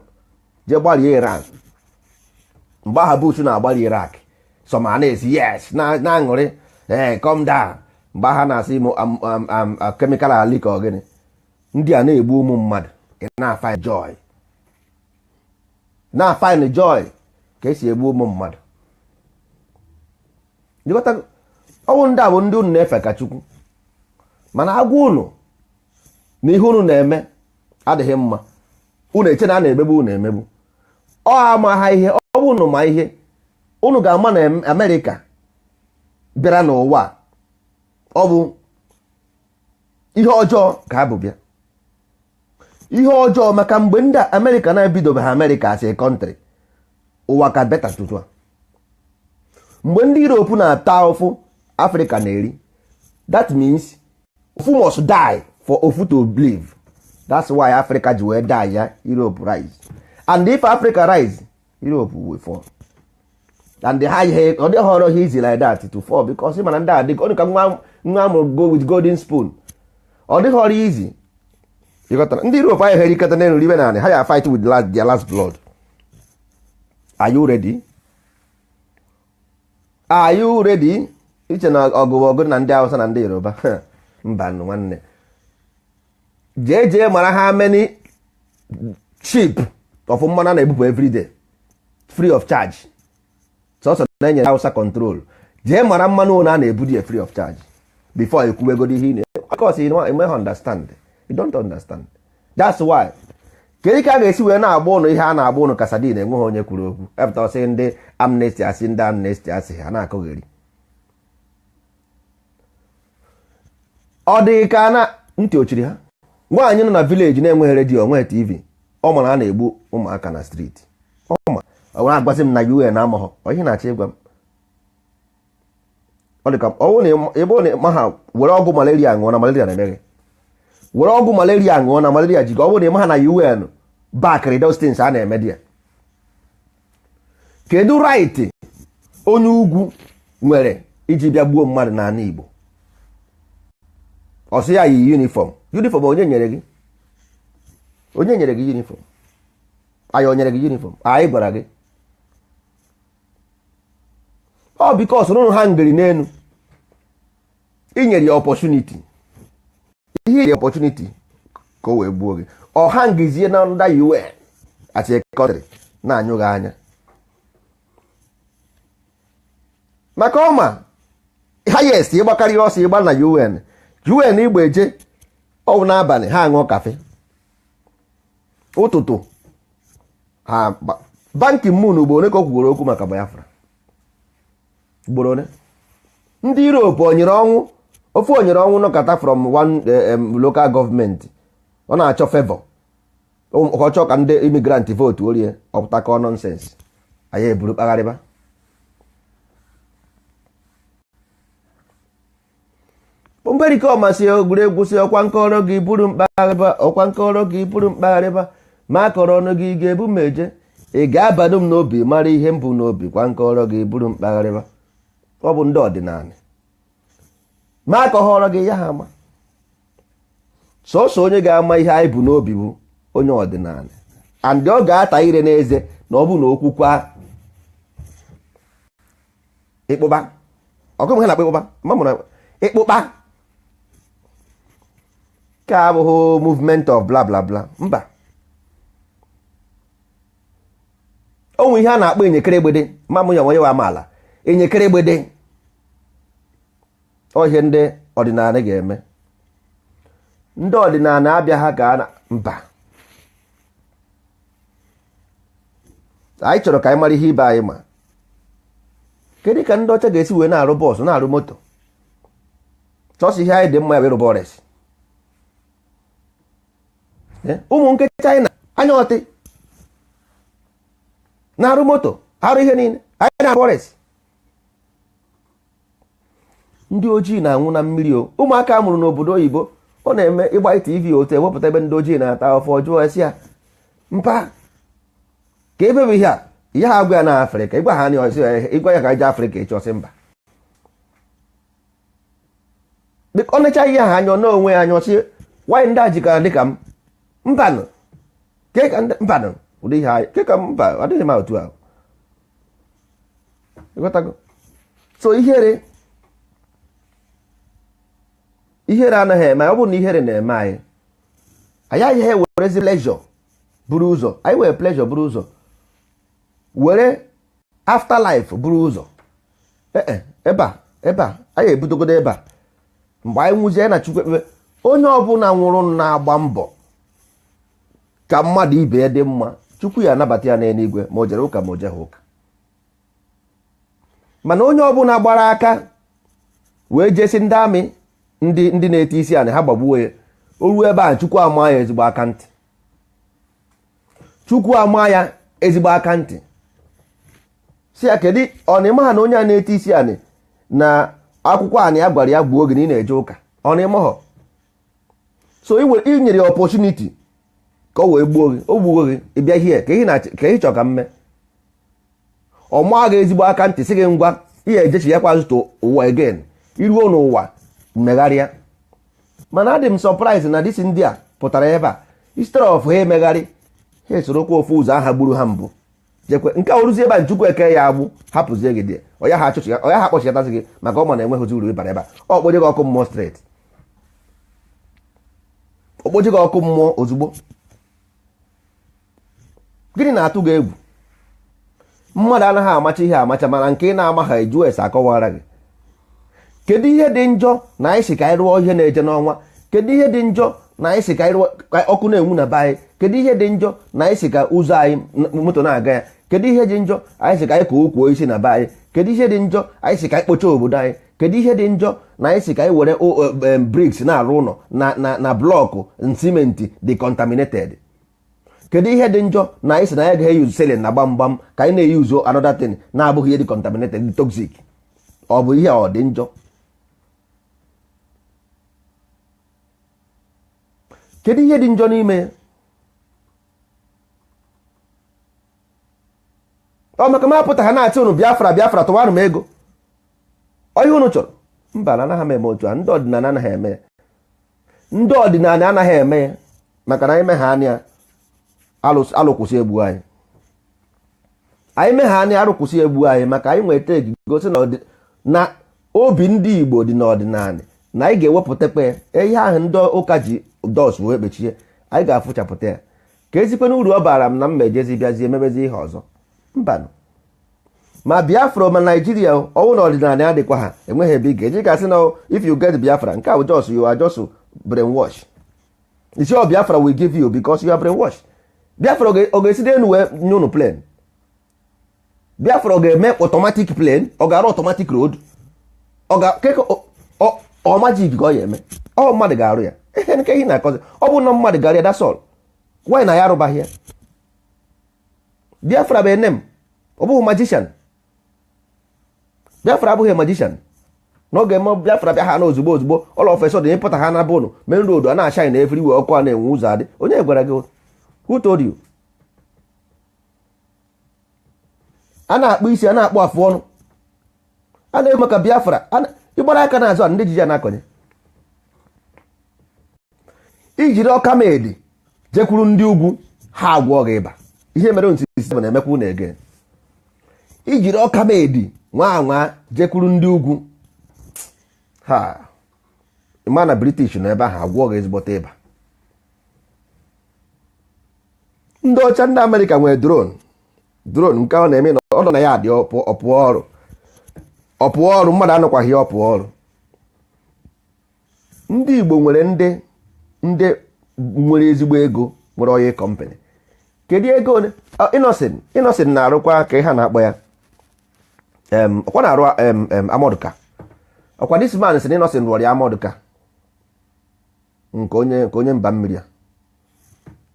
je gbarie Iran mgbe aha Bush na-agbali Iraq sọma na-esi yes na-aṅụrị calm down mgbe aha na-asị chemical ali ka ọ gịnị ndị a na-egbu ụmụ mmadụ na-find joy ka esi egbu ụmụ mmadụ ọnwụ ndị a bụ ndị unu na-efe ka Chukwu mana agwa unu na ihe unu na-eme adịghị mma unu eche na a na-emegbu unu emegbu ọ ama ha ihe ọ bụ unu ma ihe unu ga-ama na Amerịka bịara n'ụwa ọ bụ ihe ọjọọ ka ha bụ bịa ihe ọjọọ maka mgbe ndị Amerịka na-ebidobeghị Amerịka as a country ụwa ka beta tutu a mgbe ndị Europe na-ata ofu Africa na-eri that means ofu must die for ofu to live that's why Africa ji wee die ya Europe rise and if Africa rise Europe will fall and the high head ọ dịghị ọrụ easy like that to fall because mana ndị adịghị ọ dị ka nwa amụrụ go with golden spoon ọ dịghị ọrụ easy ndị Europe anyị herikọta n'elu ribe naanị ha ya fight with their last blood are you ready? Are you ready? Iche na ọgụ na ndị Hausa na ndị Yoruba mba nwanne jee mara ha many ship of mmanụ na-ebupụ everyday free of charge sọsọ na-enyere Hausa control, jee mara mmanụ one a na-ebu dị free of charge before ekwuwegodi ihe ị na-ekwu, because you may understand, you don't understand. That's why kedu ka a ga-esi wee na-agba ụnụ ihe a na-agba ụnụ ka sadin enweghị onye kwuru okwu, epụta ọsị ndị amnesty asị, ndị amnesty asị, ha na-akọgheri. Ọ dị ka na ntị ochiri ha. Nwaanyị nọ na village na-enweghị redio, onweghị TV, ọ mara a na-egbu ụmụaka na street, ọ na-agbazi m na UN amaghọ ihe na-achọ ịgwa m. Ọ dị ka ọwụ na ebe ọ na ha were ọgwụ malaria ṅụọ na malaria na-emeghị, were ọgwụ malaria ṅụọ na malaria ji, ọ bụrụ na ịma ha na UN bakịrị those things a na-eme dị ya. Kedu right onye ugwu nwere iji bịa gbuo mmadụ n'ala Igbo? Ọ sị ya yi uniform onye nyere gị? Onye nyere gị uniform? Anyị o nyere gị uniform? Anyị gwara gị. Ọ because ụnụ ha ngiri n'elu, inyere ya opportunity, ihe ya opportunity ka o wee gbuo gị. Ọ ha ngizie na under UN as a country na-anyụ gị anya maka ọma highest ịgbakarị ọsọ ịgba na UN Igbo eje ọwụ n'abalị ha aṅụọ kafe, ụtụtụ ha Ban Ki-moon ugboro ole ka o kwugoro okwu maka Biafra? Ugboro ole? Ndị Europe onyere ọnwụ, ofe onyere ọnwụ nọkọta from one local government, ọ na-achọ favor, ọ chọọ ka ndị immigrant vote orie, ọpụta ka nonsense, anyị eburu kpagharịba. Mberike ọmasị egwuregwu si ọkwa nkọrọ gị buru mkpagharịba, ọkwa nkọrọ gị buru mkpagharịba, ma akọrọ ọnụ gị ga-ebu m eje, ị ga-abado m n'obi mara ihe m bụ n'obi, kwa nkọrọ gị buru mkpagharịba. Ọ bụ ndị ọdịnala, ma akọghọrọ gị ya ha ama. Sọsọ onye ga-ama ihe anyị bụ n'obi bụ onye ọdịnala, and ọ ga-ata ire n'eze na ọ bụ na okwukwa ịkpụba. Ọkụ m ha na ịkpụba, ma mụrụ ịkpụba ka abụghị movement of bla bla bla, mba. Onwe ihe a na-akpọ enyekere egbede, ma mụ ya onye wa amaala, enyekere egbede ihe ndị ọdịnala ga-eme. Ndị ọdịnala abịa ha ka na mba. Anyị chọrọ ka anyị mara ihe ibe anyị ma. Kedu ka ndị ọcha ga-esi wee na-arụ bọọsụ, na-arụ moto? Chọsị ihe anyị dị mma ya bụ bọọres. Ụmụ nke China anya ọtị na-arụ moto, arụ ihe niile, anyị na bọọres. Ndị ojii na-anwụ na mmiri o. Ụmụaka amụrụ n'obodo oyibo, ọ na-eme ịgba TV otu ewepụta ebe ndị ojii na-ata afọ ọjọọ, esi ya mpa ka ebe bụ ihe a, ihe ha agwa ya na Afrịka, ịgwa ha na ịgwa ya ka ije Afrịka ịchọsị mba. Ọ necha ihe ha anya n'onwe ya anya ọsị, nwaanyị ndị a jikọrọ dịka m mbanụ, keka ndị mbanụ ụdị ihe anyị keka mba adịghị m otu ahụ. Ịghọtago? So ihere anaghị eme. Ọ bụrụ na ihere na-eme anyị agaghị ewerezi pleasure buru ụzọ, anyị were pleasure buru ụzọ, were afterlife buru ụzọ. Ebe a anyị ebudogodo ebe a, mgbe anyị nwụzie na Chukwu ekpebe, onye ọbụla nwụrụ na-agba mbọ ka mmadụ ibe ya dị mma, Chukwu ya anabata ya n'eluigwe, ma o jere ụka ma o jeghị ụka. Mana onye ọbụla gbara aka wee jesi ndị amị, ndị na-ete isi anị, ha gbagbuo ya, o ruo ebe a Chukwu ama ya ezigbo aka ntị. Chukwu ama ya ezigbo aka ntị si ya, kedu ọ na-eme ha na onye a na-ete isi anị na akwụkwọ anị ya gwara ya gbuo gị na ị na-eje ụka, ọ na-eme ha? So i nyere ya opportunity ka o wee gbuo gị, o gbuo gị, ị bịa hie ka ị chọ ka mme ọ maa gị ezigbo aka ntị sị gị ngwa ihe ejechi ya kwa zụta ụwa again, iruo n'ụwa mmegharịa. Mana adị m surprise na disi ndị a pụtara ebe a, instead of ha emegharị, ha esorokwa ofu ụzọ aha gburu ha mbụ jekwe nke a oruzie ebe a Chukwu eke ya agbụ, hapụzie gị dị ọya ha akpọchịatazi gị maka ọ ma na enweghịzi uru ịbara ebe a. Ọ kpoje gị ọkụ mmụọ straight, okpoje gị ọkụ mmụọ ozugbo. Gịnị na-atụ gị egwu? mmadụ anaghị amacha ihe amacha, mana nke ị na-amaghị eju ese akọwara gị. Kedu ihe dị njọ na anyị si ka anyị rụọ ihe na-eje n'ọnwa? Kedu ihe dị njọ na anyị si ka anyị rụọ ọkụ na-enwu na be anyị? Kedu ihe dị njọ na anyị si ka ụzọ anyị moto na-aga ya? Kedu ihe dị njọ anyị si ka anyị kọọ ukwu isi na be anyị? Kedu ihe dị njọ anyị si ka anyị kpochaa obodo anyị? Kedu ihe dị njọ na anyị si ka anyị were bricks na-arụ ụlọ na blọkụ simenti dị contaminated? Kedu ihe dị njọ na anyị si na anyị agaghị use selin na gbamgbam ka anyị na-eyuzo another thing na-abụghị ihe dị contaminated, dị toxic? Ọ bụ ihe ọ dị njọ? Kedu ihe dị njọ n'ime ya? Ọ maka m apụta ha na-atị unu Biafra Biafra tụwarụ m ego onye unu chọrọ? Mba, anaghị m eme otu a. Ndị ọdịnala anaghị eme ya. Ndị ọdịnala anaghị eme ya maka na anyị megha anya alụkwụsị egbu anyị. Anyị megha anya arụkwụsị egbu anyị maka anyị nweta gosi na obi ndị Igbo dị n'ọdịnala, na anyị ga-ewepụtakwa ihe ahụ ndị ụka ji dos wee kpechie. Anyị ga-afụchapụta ya. Ka ezikwe n'uru ọ bara m na m mejezi bịazie emebezi ihe ọzọ? Mbanụ. Ma Biafra ma Nigeria ọwụ na ọdịnala ya dịkwa ha, enweghị ebe ị ga-eji gasị na if you get Biafra, nke a bụ just you are just brainwash. It's your Biafra will give you because you are brainwash. Biafra ọ ga-esi n'elu wee nye unu plane? Biafra ọ ga-eme automatic plane? Ọ ga-arụ automatic road? Ọ majik ka ọ ya eme? Ọ mmadụ ga-arụ ya? Ihe nke ihe na-akọzi ọ bụ na mmadụ gara ya, that's all. Why na ya arụbaghị ya? Biafra bụ enem, ọ bụghị magician. Biafra abụghị magician. N'oge eme Biafra bịa ha na ozugbo ozugbo all of a sudden ịpụta ha na bụnụ main road a na-acha na everywhere, ọkụ a na-enwe ụzọ adị. Onye gwara gị? Who told you? A na-akpụ isi, a na-akpụ afụ ọnụ, a na-eme maka Biafra. Ịgbara aka n'azụ a ndị ji ya na-akọnye. Ijiri ọka medi jekwuru ndị ugwu, ha agwọ gị ịba. Ihe mere nsisi na-emekwu na-ege. Ijiri ọka medi nwa jekwuru ndị ugwu, ha ịma na British na ebe ahụ agwọ gị ezigbote ịba. Ndị ọcha ndị Amerịka nwere drone nke ọ na-eme na ọ nọ na ya dị ọpụọ ọrụ mmadụ anọkwaghị ya ọpụọ ọrụ. Ndị Igbo nwere ndị nwere ezigbo ego, nwere oyi company. Kedu ego ole? Innocent na-arụkwa ka ha na-akpọ ya ọkwa na-arụ Amoduka. Ọkwa this man si na Innocent rụrụ ya Amoduka nke onye mba mmiri ya,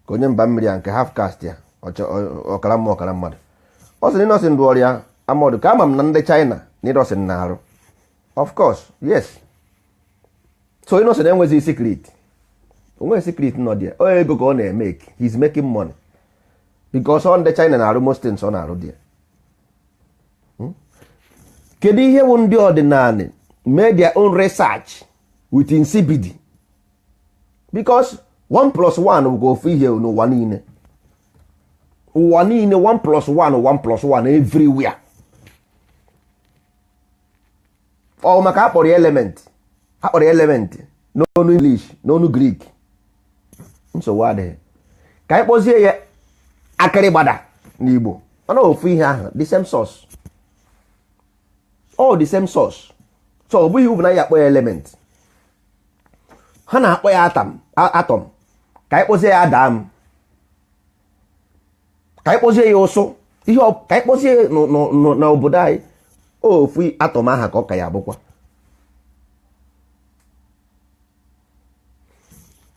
ka onye mba mmiri ya nke half caste ya, ọkara mmadụ. Ọ sị na Innocent rụrụ ya Amoduka. Ama m na ndị China na Innocent na-arụ, of course, yes. So Innocent enweghị secret, onweghị secret nọ dị. O ego ka ọ na-emeke, he's making money because ọ ndị China na-arụ most things ọ na-arụ dị. Kedu ihe bụ ndị ọdịnala made their own research with insipid? Because 1+1 bụ ofu ihe n'ụwa niile. Ụwa niile 1+1 everywhere. Ọ maka akpọrọ element n'onu English, n'onu Greek. Nsogbu adịghị. Ka anyị kpọzie ya akịrịgbada n'Igbo. Ọ na ofu ihe ahụ, the same source. All the same source. So ọ bụghị uru na ya akpọ ya element. Ha na-akpọ ya atom. Ka anyị kpọzie ya Adam. Ka anyị kpọzie ya ụsụ. Ka anyị kpọzie n'obodo anyị ofu atom aha ka ọ ka ya abụkwa.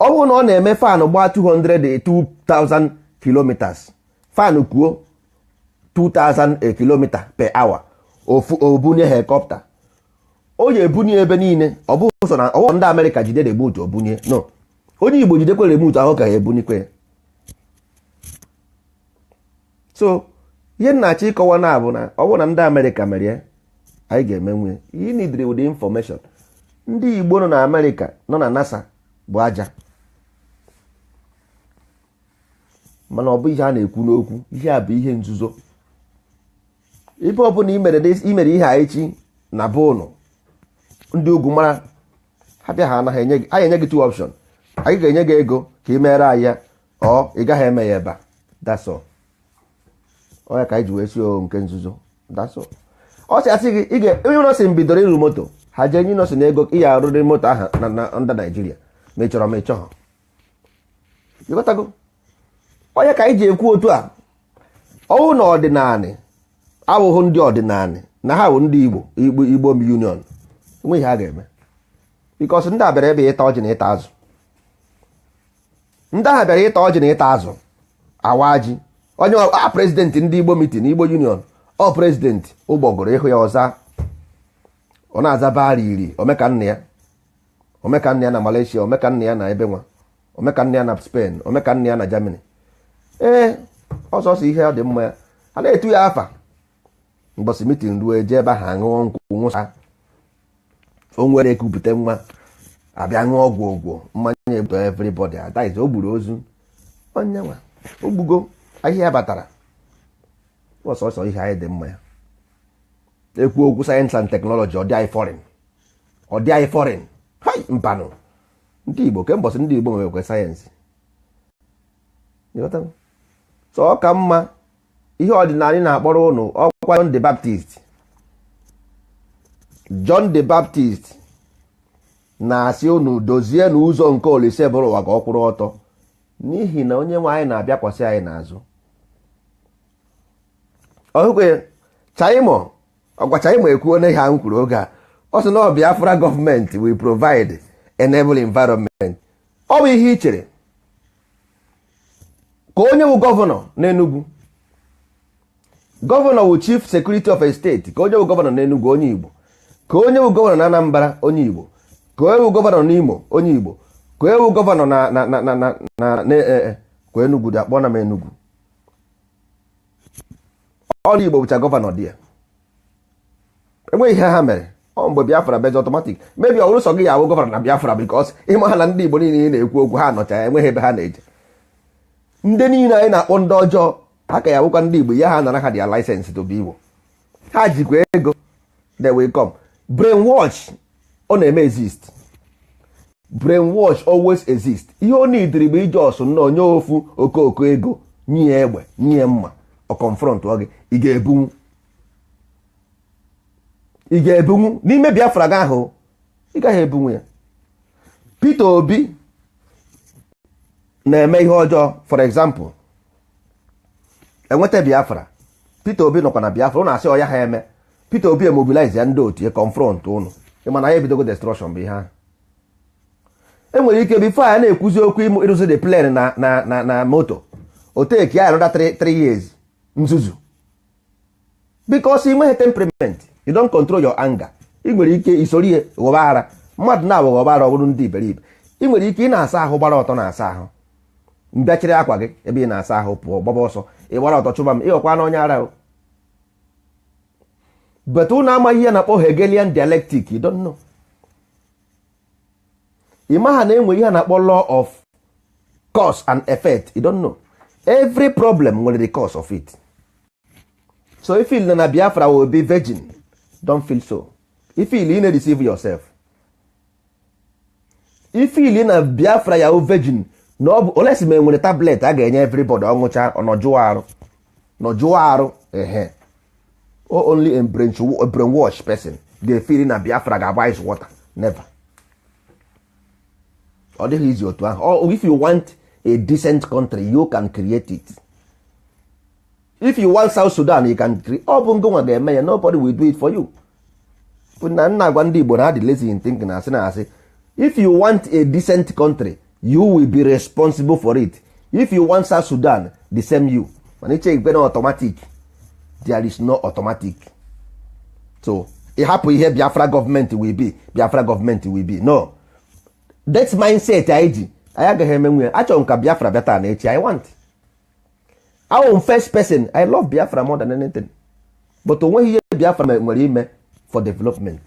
Ọ bụrụ na ọ na-eme fanụ gbaa 202,000 kilometers, fanụ kwuo 2,000 km per hour, obunye helikọpta, o ji ebunye ebe niile. Ọ bụ so na ọwụ ndị Amerịka jide remote obunye, no, onye Igbo jidekwa remote ahụ ka ya ebunikwe. So ihe nnachi ịkọwa na abụ na ọ bụ na ndị Amerịka mere anyị ga-eme nwunye. You need the information. Ndị Igbo nọ na Amerịka nọ na NASA bụ aja, mana ọ bụ ihe a na-ekwu n'okwu. Ihe a bụ ihe nzuzo. Ibe ọ bụla imere ihe a echi na be ụnụ, ndị ugwu mara ha bịa, ha anaghị enye gị. Anyị enye gị two option. Anyị ga-enye gị ego ka ị mere anyị ya, ọ ị gaghị eme ya ebe a. That's all. onye ka anyị ji wee si nke nzuzo ọ sị asị gị onye ụlọ si bidoro ịrụ moto ha jee nye nọsị na ego ihe arụrị moto ahụ na ndị Naijiria ma ị chọrọ ma ị chọghọ ịghọtago onye ka anyị ji ekwu otu a ọwụ na ọdịnanị awụghụ ndị ọdịnanị na ha bụ ndị Igbo Union enwe ihe ha ga-eme bikos ndị a bịara ebe ịta ọjị na ịta azụ ndị ahụ bịara ịta ọjị na ịta azụ awa ji onye prezidenti ndị Igbo mitin Igbo Union ọ prezidenti ụgbọgụrụ ịhụ ya ọza ọ na-aza baara iri omekanna ya na Malaysia omekanna ya na ebe nwa omekanna ya na Spain omekanna ya na Germany ọsọsọ ihe ọ dị mma ya a na-etu ya afa mgbọsị mitin ruo eje ebe ahụ aṅụọ nkwụ nwụsa o nwere ekupụta nwa abịa ṅụọ ọgwụ mmanya ebuto everybody adaiz o gburu ozu onye nwa o gbugo ahịhịa batara ọsọsọ ihe anyị dị mma ya ekwu okwu sayensị and teknọlọji ọ dị anyị fọrin hai mpanụ ndị Igbo kembọsị ndị Igbo nwekwe sayensị so ọ ka mma ihe ọdịnala na-akpọrọ ụnụ ọkwa John the Baptist na-asị ụnụ dozie n'ụzọ nke Olise bụrụ ụwa ka ọ kwụrụ ọtọ n'ihi na onye nwe anyị na-abịakwasị anyị n'azụ ọhụkwe Chaimo ekwuo na ihe ahụ kwuru oge a ọ sị na Biafra gọọmenti will provide enable environment ọ bụ ihe i chere ka onye bụ gọvanọ n'Enugu gọvanọ wụ chief security of a state ka onye bụ gọvanọ n'Enugu onye Igbo ka onye bụ gọvanọ na Anambra onye Igbo ka onye bụ gọvanọ n'Imo onye Igbo ka onye bụ gọvanọ kwa Enugu dị akpọ na m Enugu ọrụ Igbo bụcha gọvanọ dị ya enweghị ihe ha mere ọ mgbe Biafra bezi ọtọmatik mebi ọ bụrụ sọ gị ya awụ gọvanọ na Biafra bikos ịma ha na ndị Igbo niile na-ekwu okwu ha nọcha ya enweghị ebe ha na-eje ndị niile anyị na-akpọ ndị ọjọọ ha ka ya bụkwa ndị Igbo ya ha nara ha dia license to be Igbo ha jikwa ego they will come brainwash ọ na-eme exist brainwash always exist ihe ọ na-idiri bụ ije ọsụ nnọọ nye ofu okooko ego nye egbe nye mma ọ confront gị ị ga-ebunwu n'ime Biafra gị ahụ ị gaghị ebunwu ya Peter Obi na-eme ihe ọjọọ for example enweta Biafra Peter Obi nọkwa na Biafra ụnụ asị ọya ha eme Peter Obi emobilize ya ndị otu confront ụnụ ịmana ya ebidogo destruction bụ ihe ahụ enwere ike before ya na-ekwuzi okwu ịrụzi the plane na moto o take ya another 3 years nzuzu because ị nweghị temperament you don't control your anger ị nwere ike isorie ghọba ara mmadụ na-abụ ghọba ara ọ bụrụ ndị iberibe ị nwere ike ị na-asa ahụ gbara ọtọ na-asa ahụ mbịachiri akwa gị ebe ị na-asa ahụ pụọ gbaba ọsọ ị gbara ọtọ chụba m ịghọkwa na onye ara but unu amaghị ihe na-akpọ Hegelian dialectic you don't know ị maha na enwe ihe na-akpọ law of cause and effect you don't know every problem nwere the cause of it so if you na Biafra will be virgin don't feel so if you na deceive yourself if you na Biafra ya virgin no olesi me nwere tablet a ga-enye everybody ọnwụcha ọnọjụọ arụ ehe only a brainwash person ga-efeel na Biafra ga-agba ice water never ọ dịghị izi otu ahụ if you want a decent country you can create it if you want South Sudan you can create ọ bụ ngụnwa ga-eme ya nobody will do it for you na nna agwa ndị Igbo na adị lazy in thinking na asị na asị if you want a decent country you will be responsible for it if you want South Sudan the same you mana iche igbe na automatic there is no automatic so ịhapụ ihe Biafra government will be no that mindset anyị ji anyị agaghị emenwe achọrọ m ka Biafra bịa taa na echi I want our first person I love Biafra more than anything but onweghị ihe Biafra nwere ime for development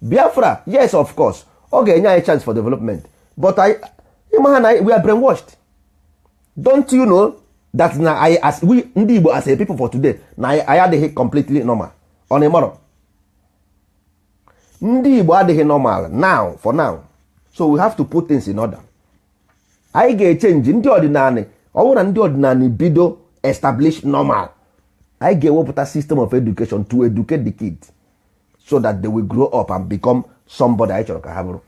Biafra yes of course ọ ga-enye anyị chance for development but ịma na we are brainwashed don't you know that na we ndị Igbo as a people for today na anyị adịghị completely normal ọ na-emọrọ ndị Igbo adịghị normal for now so we have to put things in order anyị ga-echenji ndị ọdịnala ọ bụrụ na ndị ọdịnala bido establish normal anyị ga-ewepụta system of education to educate the kids so that they will grow up and become somebody anyị chọrọ ka ha bụrụ.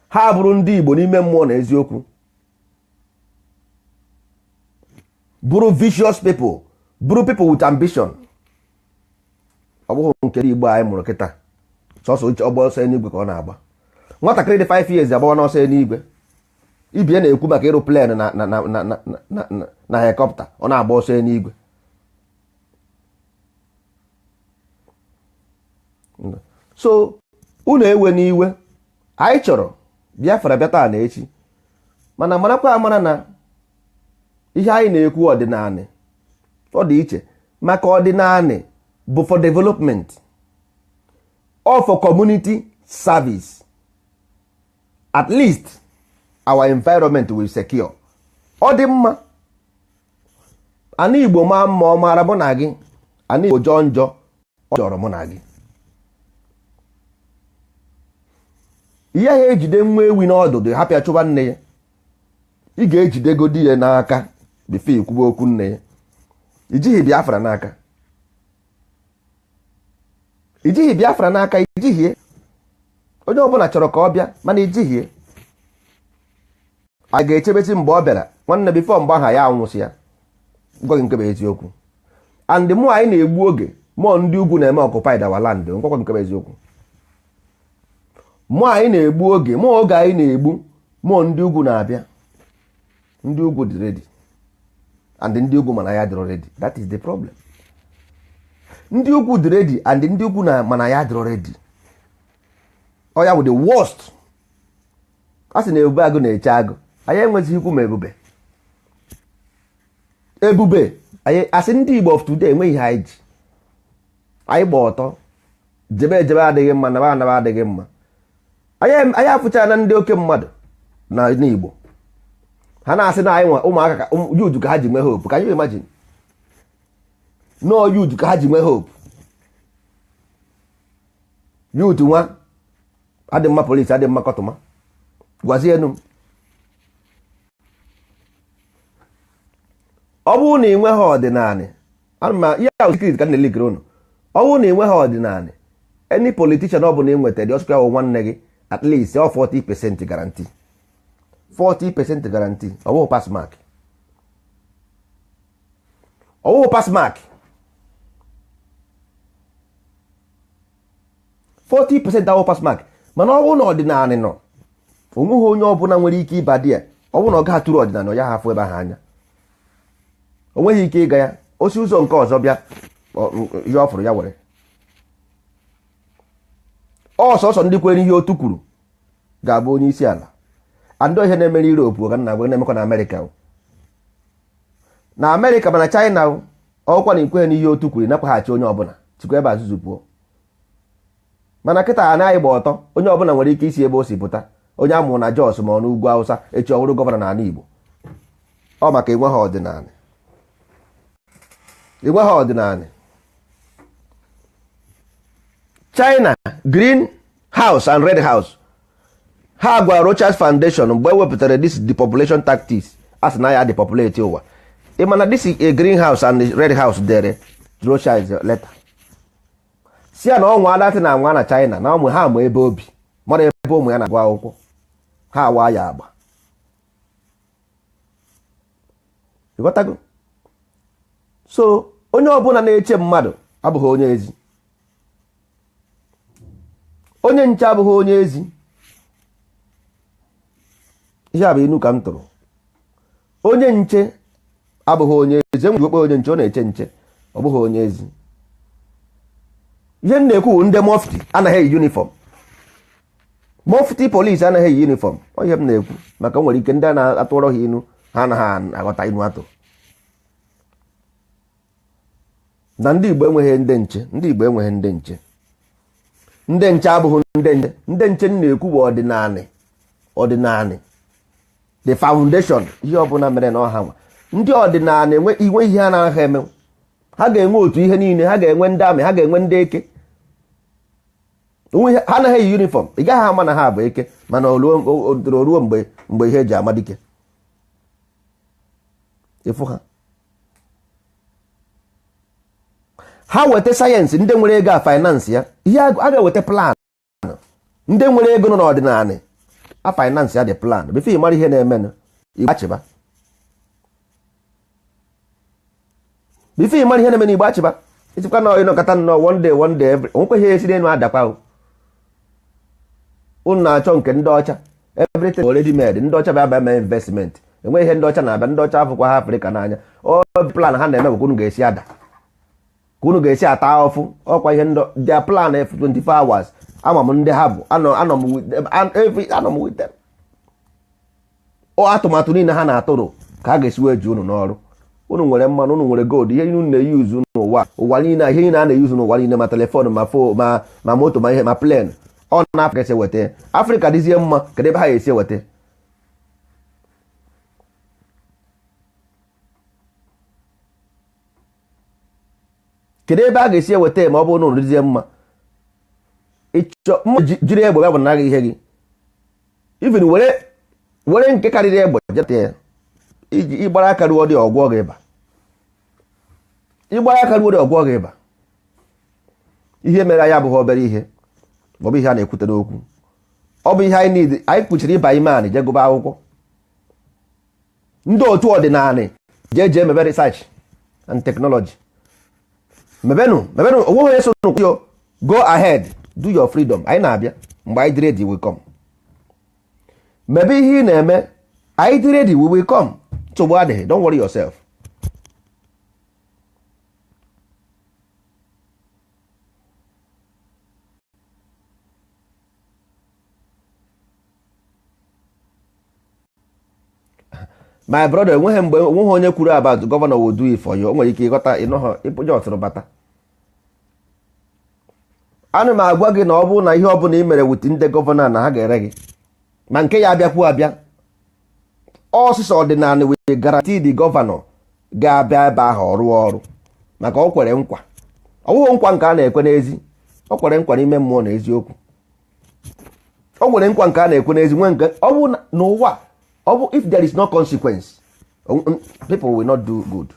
Ha bụrụ ndị Igbo n'ime mmụọ na eziokwu, bụrụ vicious people, bụrụ people with ambition. Ọ bụghị nke Igbo anyị mụrụ kịta sọsọ uche ọgba ọsọ n'igwe ka ọ na-agba. Nwatakịrị dị 5 years agbawa n'ọsọ n'igwe. Ibie na-ekwu maka aeroplane na helicopter, ọ na-agba ọsọ n'igwe. So unu ewe n'iwe, anyị chọrọ Biafra bịa taa na echi, mana marakwa amara na ihe anyị na-ekwu ọdịnala ọ dị iche, maka ọdịnala bụ for development or for community service. At least our environment will secure. Ọ dị mma ana Igbo maa mma ọ mara mụ na gị, ana Igbo jọọ njọ ọ jọrọ mụ na gị. Ihe ha ejide nwa ewi n'ọdụdụ hapịa chụba nne ya, ị ga-ejidegodi ya n'aka bifo ikwuba okwu nne ya. Ijighị Biafra n'aka, ijighị Biafra n'aka, ijighị. Onye ọbụla chọrọ ka ọ bịa mana ijighị. A ga-echebesi mgbe ọ bịara nwanne bifo mgbe aha ya anwụsị ya. Gwa gị nke bụ eziokwu. And mụ anyị na-egbu oge mụọ ndị ugwu na-eme occupied our land, ngwakwa nke bụ eziokwu. Mụ anyị na-egbu oge, mụọ oge anyị na-egbu mụọ ndị ugwu na-abịa. Ndị ugwu dị ready and ndị ugwu mana ya dịrọ ready. That is the problem. Ndị ugwu dị ready and ndị ugwu na mana ya dịrọ ready. Ọ ya bụ the worst. A sị na ebube agụ na-eche agụ, anyị enweghị ikwu ma ebube. Ebube anyị asị ndị Igbo of today enweghị ha ji. Anyị gba ọtọ, jebe ejebe adịghị mma, naba anaba adịghị mma. Anyị afụcha na ndị oke mmadụ na Igbo, ha na-asị na anyị nwa ụmụaka ka youth ka ha ji nwee hope. Can you imagine? No youth ka ha ji nwee hope. Youth nwa adị mma, polisi adị mma, kọtụma. Gwazie enu, ọ bụrụ na ị nweghị ọdịnala, ama ihe ahụ secret ka na-elikere unu. Ọ bụrụ na ị nweghị ọdịnala, any politician ọ bụla ị nwetara dị ọsụkwa nwanne gị, at least ọ 40% guarantee. 40% guarantee. Ọ bụghị pass mark. Ọ bụghị pass mark. 40% ahụ pass mark. Mana ọ bụrụ na ọdịnala nọ, onweghị onye ọbụla nwere ike ịba dị ya. Ọ bụrụ na ọ ga-atụrụ ọdịnala ya hafụ ebe ahụ anya, o nweghị ike ịga ya. Osi ụzọ nke ọzọ bịa ihe ọ fụrụ ya were. Ọsọsọ ndị kwere ihe otu kwuru ga-abụ onye isi ala. Andọ ihe na-emere Europe ga na na-emekwa na America. Na America mana China ọkwa na ikweghị n'ihe otu kwuru napaghachi onye ọbụla chikwa ebe azụzụ pụọ. Mana kịta ha na-anyị gba ọtọ, onye ọbụla nwere ike isi ebe o si pụta. Onye amụrụ na Jos ma ọ n'ugwu Hausa echi ọhụrụ gọvanọ n'ala Igbo. Ọ maka enweghị ọdịnala. Enweghị ọdịnala. China, Green House and Red House, ha gwara Rochas Foundation mgbe ewepụtara this depopulation tactics as na ya depopulate ụwa. Ị mana this a Green House and Red House dere Rochas letter. Si ya na ọnwa adatị na nwa na China na ụmụ ha ma ebe obi, mara ebe ụmụ ya na-agụ akwụkwọ, ha awa ya agba. Ịghọtago? So onye ọbụla na-eche mmadụ abụghị onye ezi. Onye nche abụghị onye ezi. Ihe a bụ inu ka m tụrụ. Onye nche abụghị onye ezi. Enwere okpe onye nche ọ na-eche nche, ọ bụghị onye ezi. Ihe m na-ekwu ndị mufti anaghị eyi uniform. Mufti polisi anaghị eyi uniform. Ọ ihe m na-ekwu maka nwere ike ndị a na-atụrọ ha inu ha anaghị aghọta inu atụ. Na ndị Igbo enweghị ndị nche. Ndị Igbo enweghị ndị nche. Ndị nche abụghị ndị nche. Ndị nche na-ekwu bụ ọdịnala. Ọdịnala, the foundation, ihe ọbụla mere na ọha nwa. Ndị ọdịnala inwe ihe ha na-ahụ eme. Ha ga-enwe otu ihe niile, ha ga-enwe ndị amị, ha ga-enwe ndị eke. Ha anaghị eyi uniform. Ị gaghị ama na ha bụ eke, mana ruo mgbe ihe eji ama dike. Ịfụ ha. ha weta sayensị, ndị nwere ego a finance ya, ihe a ga-eweta plan. Ndị nwere ego nọ n'ọdịnala a finance ya dị plan before ị mara ihe na-eme Igbo before ị mara ihe na-eme n'Igbo achịba ịchịkwa na ịnọkọta nnọọ one day nwekwe ihe esi n'elu adakwa unu na-achọ nke ndị ọcha everything already made. Ndị ọcha bịa mee investment, enweghị ihe ndị ọcha na-abịa. Ndị ọcha afụkwa ha Afrịka n'anya. Plan ha na-eme bụ unu ga-esi ada, ka unu ga-esi ata ọfụ. Ọkwa ihe their plan 24 hours. Ama m ndị ha bụ anọ m with them. Atụmatụ niile ha na-atụrụ ka a ga-esi wee ji unu n'ọrụ. Unu nwere mmanụ, unu nwere gold, ihe unu na-eyuzu ụwa niile, ihe niile a na-eyuzu n'ụwa niile, ma telefon ma moto ma ihe ma plen. Ọ na Afrịka esi eweta. Afrịka dịzie mma, kedu ebe ha ga-esi eweta? Kedu ebe a ga-esi eweta ma ọ bụrụ na unu dịzie mma? Jiri egbe ya bụ naghị ihe gị. Even were nke karịrị egbe jete ya. Ịgbara aka ruo dị ọgwọ gị ịba. Ịgbara aka ruo dị ọgwọ gị ịba. Ihe mere ya abụghị obere ihe. Ọ bụ ihe a na-ekwute n'okwu. Ọ bụ ihe anyị kpuchiri ịba ime anyị jee gụba akwụkwọ. Ndị otu ọdịnala jee mebe research and technology. Mebenu onwe onye so n'okwu. Go ahead, do your freedom. Anyị na-abịa mgbe anyị dị ready we come. Mebe ihe ị na-eme, anyị dị ready we will come. Nsogbu adịghị, don't worry yourself. My brother, onweghị onye kwuru about governor will do it for you. O nwere ike ịghọta ịnọghọ ọtụrụ bata. Ana m agwa gị na ọ bụrụ na ihe ọbụla ị mere wit ndị gọvanọ na ha ga-ere gị, ma nke ya abịakwu abịa, ọsịsọ ọdịnala wee garanti the gọvanọ ga-abịa ebe ahụ rụọ ọrụ maka o kwere nkwa. Ọ bụghị nkwa nke a na-ekwe n'ezi, o kwere nkwa n'ime mmụọ na eziokwu. O nwere nkwa nke a na-ekwe n'ezi, nwe nke ọ bụ n'ụwa. If there is no consequence, people will not do good.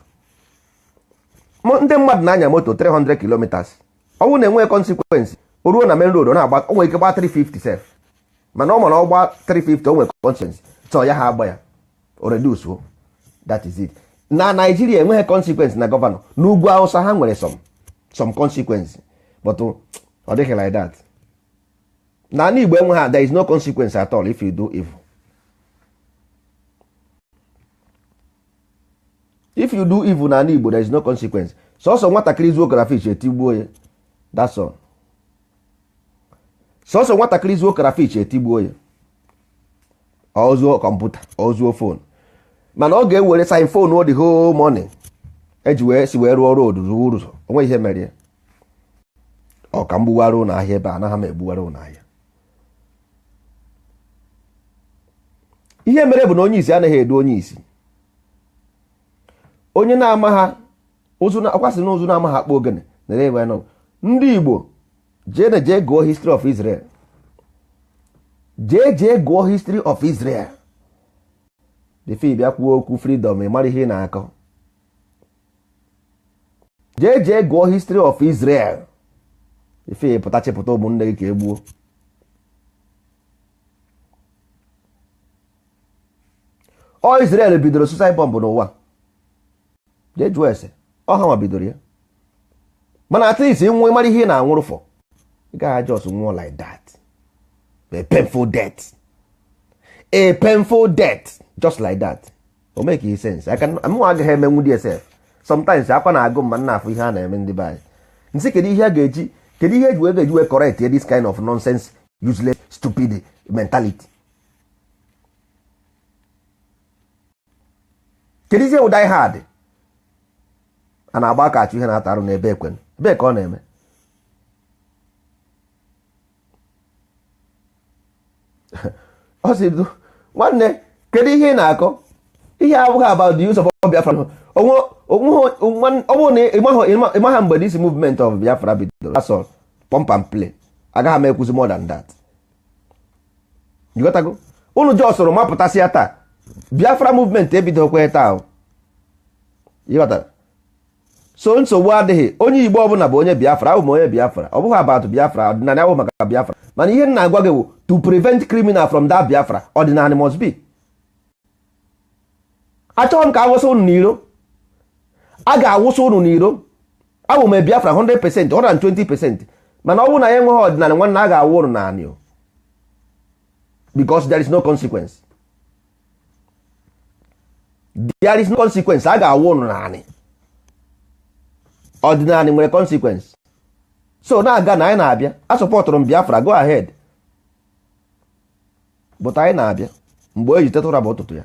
Ndị mmadụ na-anya moto 300 kilometers. Ọ bụrụ na enweghị consequence, o ruo na main road ọ na-agba, o nwere ike gba 350 sef. Mana ọ ma na ọ gba 350 o nwere consequence. So ya ha agba ya. O reduce. That is it. Na Nigeria enweghị consequence na gọvanọ. N'ugwu Hausa ha nwere some consequence. But ọ dịghị like that. Na Igbo enweghị, there is no consequence at all if you do evil. If you do evil na Igbo, there is no consequence. Sọsọ nwatakịrị zuo crayfish etigbuo ya. That's all. Sọsọ nwatakịrị zuo crayfish etigbuo ya. Ọ zuo kọmputa, ọ zuo phone. Mana ọ ga-ewere sign phone o the whole morning. Eji wee rụọ road zuo ụzọ. Onwe ihe mere ya. Ọ ka mgbuwara ụlọ ahịa ebe a anaghị m egbuwara ụlọ ahịa. Ihe mere bụ na onye isi anaghị edu onye isi. Onye na-ama ha ọkwasị na ụzụ na-ama ha akpa ogene na-ere nọ. Ndị Igbo jee gụọ history of Israel. Jee gụọ history of Israel. Defi bịa kwuo okwu freedom, ị mara ihe ị na-akọ. Jee gụọ history of Israel. Defi pụta chepụta ụmụnne gị ka egbuo. Ọ Israel bidoro suicide bomb n'ụwa. Jee jụọ ese, ọ ha ma bidoro ya. Mana at least nwe mara ihe na-anwụrụ fọ. Ị gaghị just nwụọ like that. A painful death. A painful death. Just like that. O make sense. Mụ agaghị emenwu DSF. Sometimes akwa na-agụ mma nna afọ ihe a na-eme ndị be anyị. Nsị kedu ihe a ga-eji, kedu ihe eji wee correct this kind of nonsense, useless, stupid mentality. Kedu ihe ụda ihe adị? A na-agba aka achụ ihe na-atarụ n'ebe ekwen. Ebe ka ọ na-eme. Ọ sị nwanne, kedu ihe ị na-akọ? Ihe abụghị about the use of Biafra. Ịmaha mgbe this movement of Biafra bidoro. That's all. Pump and play. Agaghị m ekwuzi more than that. You got to go? Unu jọsụrụ mapụtasịa taa. Biafra movement ebidokwa taa. You got to so nsogbu adịghị. Onye Igbo ọbụla bụ onye Biafra, abụ m onye Biafra, ọ bụghị about Biafra, ọdịnala abụ maka Biafra. Mana ihe m na-agwa gị bụ to prevent criminal from that Biafra, ọdịnala must be. Achọghị m ka awụsa unu n'iro, a ga-awụsa unu n'iro. Abụ m Biafra 100%, 120%, mana ọ bụrụ na ya enweghị ọdịnala nwanne, a ga-awụ unu naanị o, because there is no consequence. There is no consequence. A ga-awụ unu naanị. Ọdịnala nwere consequence. So na-aga na anyị na-abịa, a sọpọtụrụ m Biafra, go ahead, but anyị na-abịa mgbe o ji teta ụra bụ ụtụtụ ya.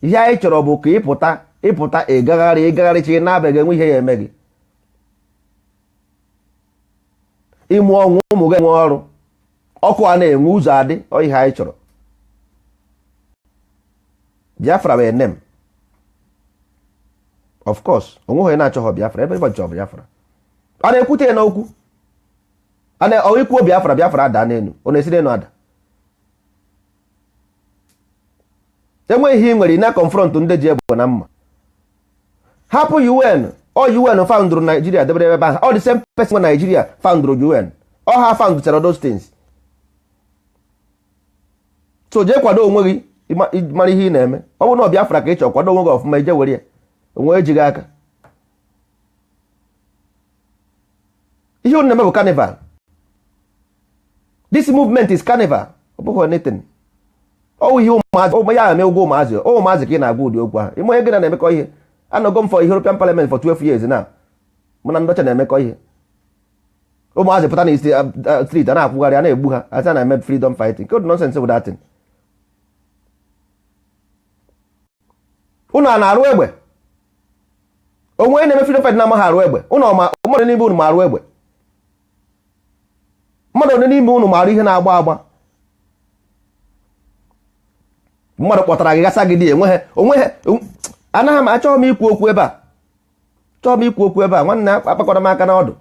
Ihe anyị chọrọ bụ ka ịpụta ịgagharịchi na-abịaghị enwe ihe ya eme gị. Ịmụ ọnwụ ụmụ gị enwe ọrụ, ọkụ a na-enwe ụzọ adị, ọ ihe anyị chọrọ. Biafra wee nem. Of course, onweghị onye na-achọghọ Biafra, everybody chọrọ Biafra. A na-ekwute n'okwu, ọ ikwuo Biafra ada n'elu, ọ na-esi n'elu ada. Enweghị ihe ị nwere, ị na-confront ndị ji egbe na mma. Hapụ UN, UN foundrụ Nigeria debere ebe ahụ, the same person nwe Nigeria foundrụ UN, ha foundụchara those things. So jee kwado onwe gị, mara ihe ị na-eme. Ọ bụrụ na Biafra ka ị chọrọ, kwado onwe gị ọfụma, ije were ya, onwe ejighị aka. Ihe unu na-eme bụ carnival. This movement is carnival. Ọ bụghị anything. Ọ ihe ụmụazị ya eme ụgwọ ụmụazị ka ị na-agwa ụdị okwu ahụ. Ime onye gị na-emekọ ihe. Anọgo m for European Parliament for 12 years now. Mụ na ndọcha na-emekọ ihe. Ụmụazị pụta na street a na-akwụgharị, a na-egbu ha, asị na-eme freedom fighting. Good nonsense with that thing. Unu a na-arụ egbe. Onwe na-eme freedom fighting na-amaghị arụ egbe. Mmadụ n'ime unu ma arụ egbe. Mmadụ n'ime unu maara ihe na-agba agba. Mmadụ kpọtara gị gasa gị dị onweghị. Anaghị m achọghị m ikwu okwu ebe a. Chọọ m ikwu okwu ebe a, nwanne akpakwara m aka n'ọdụ.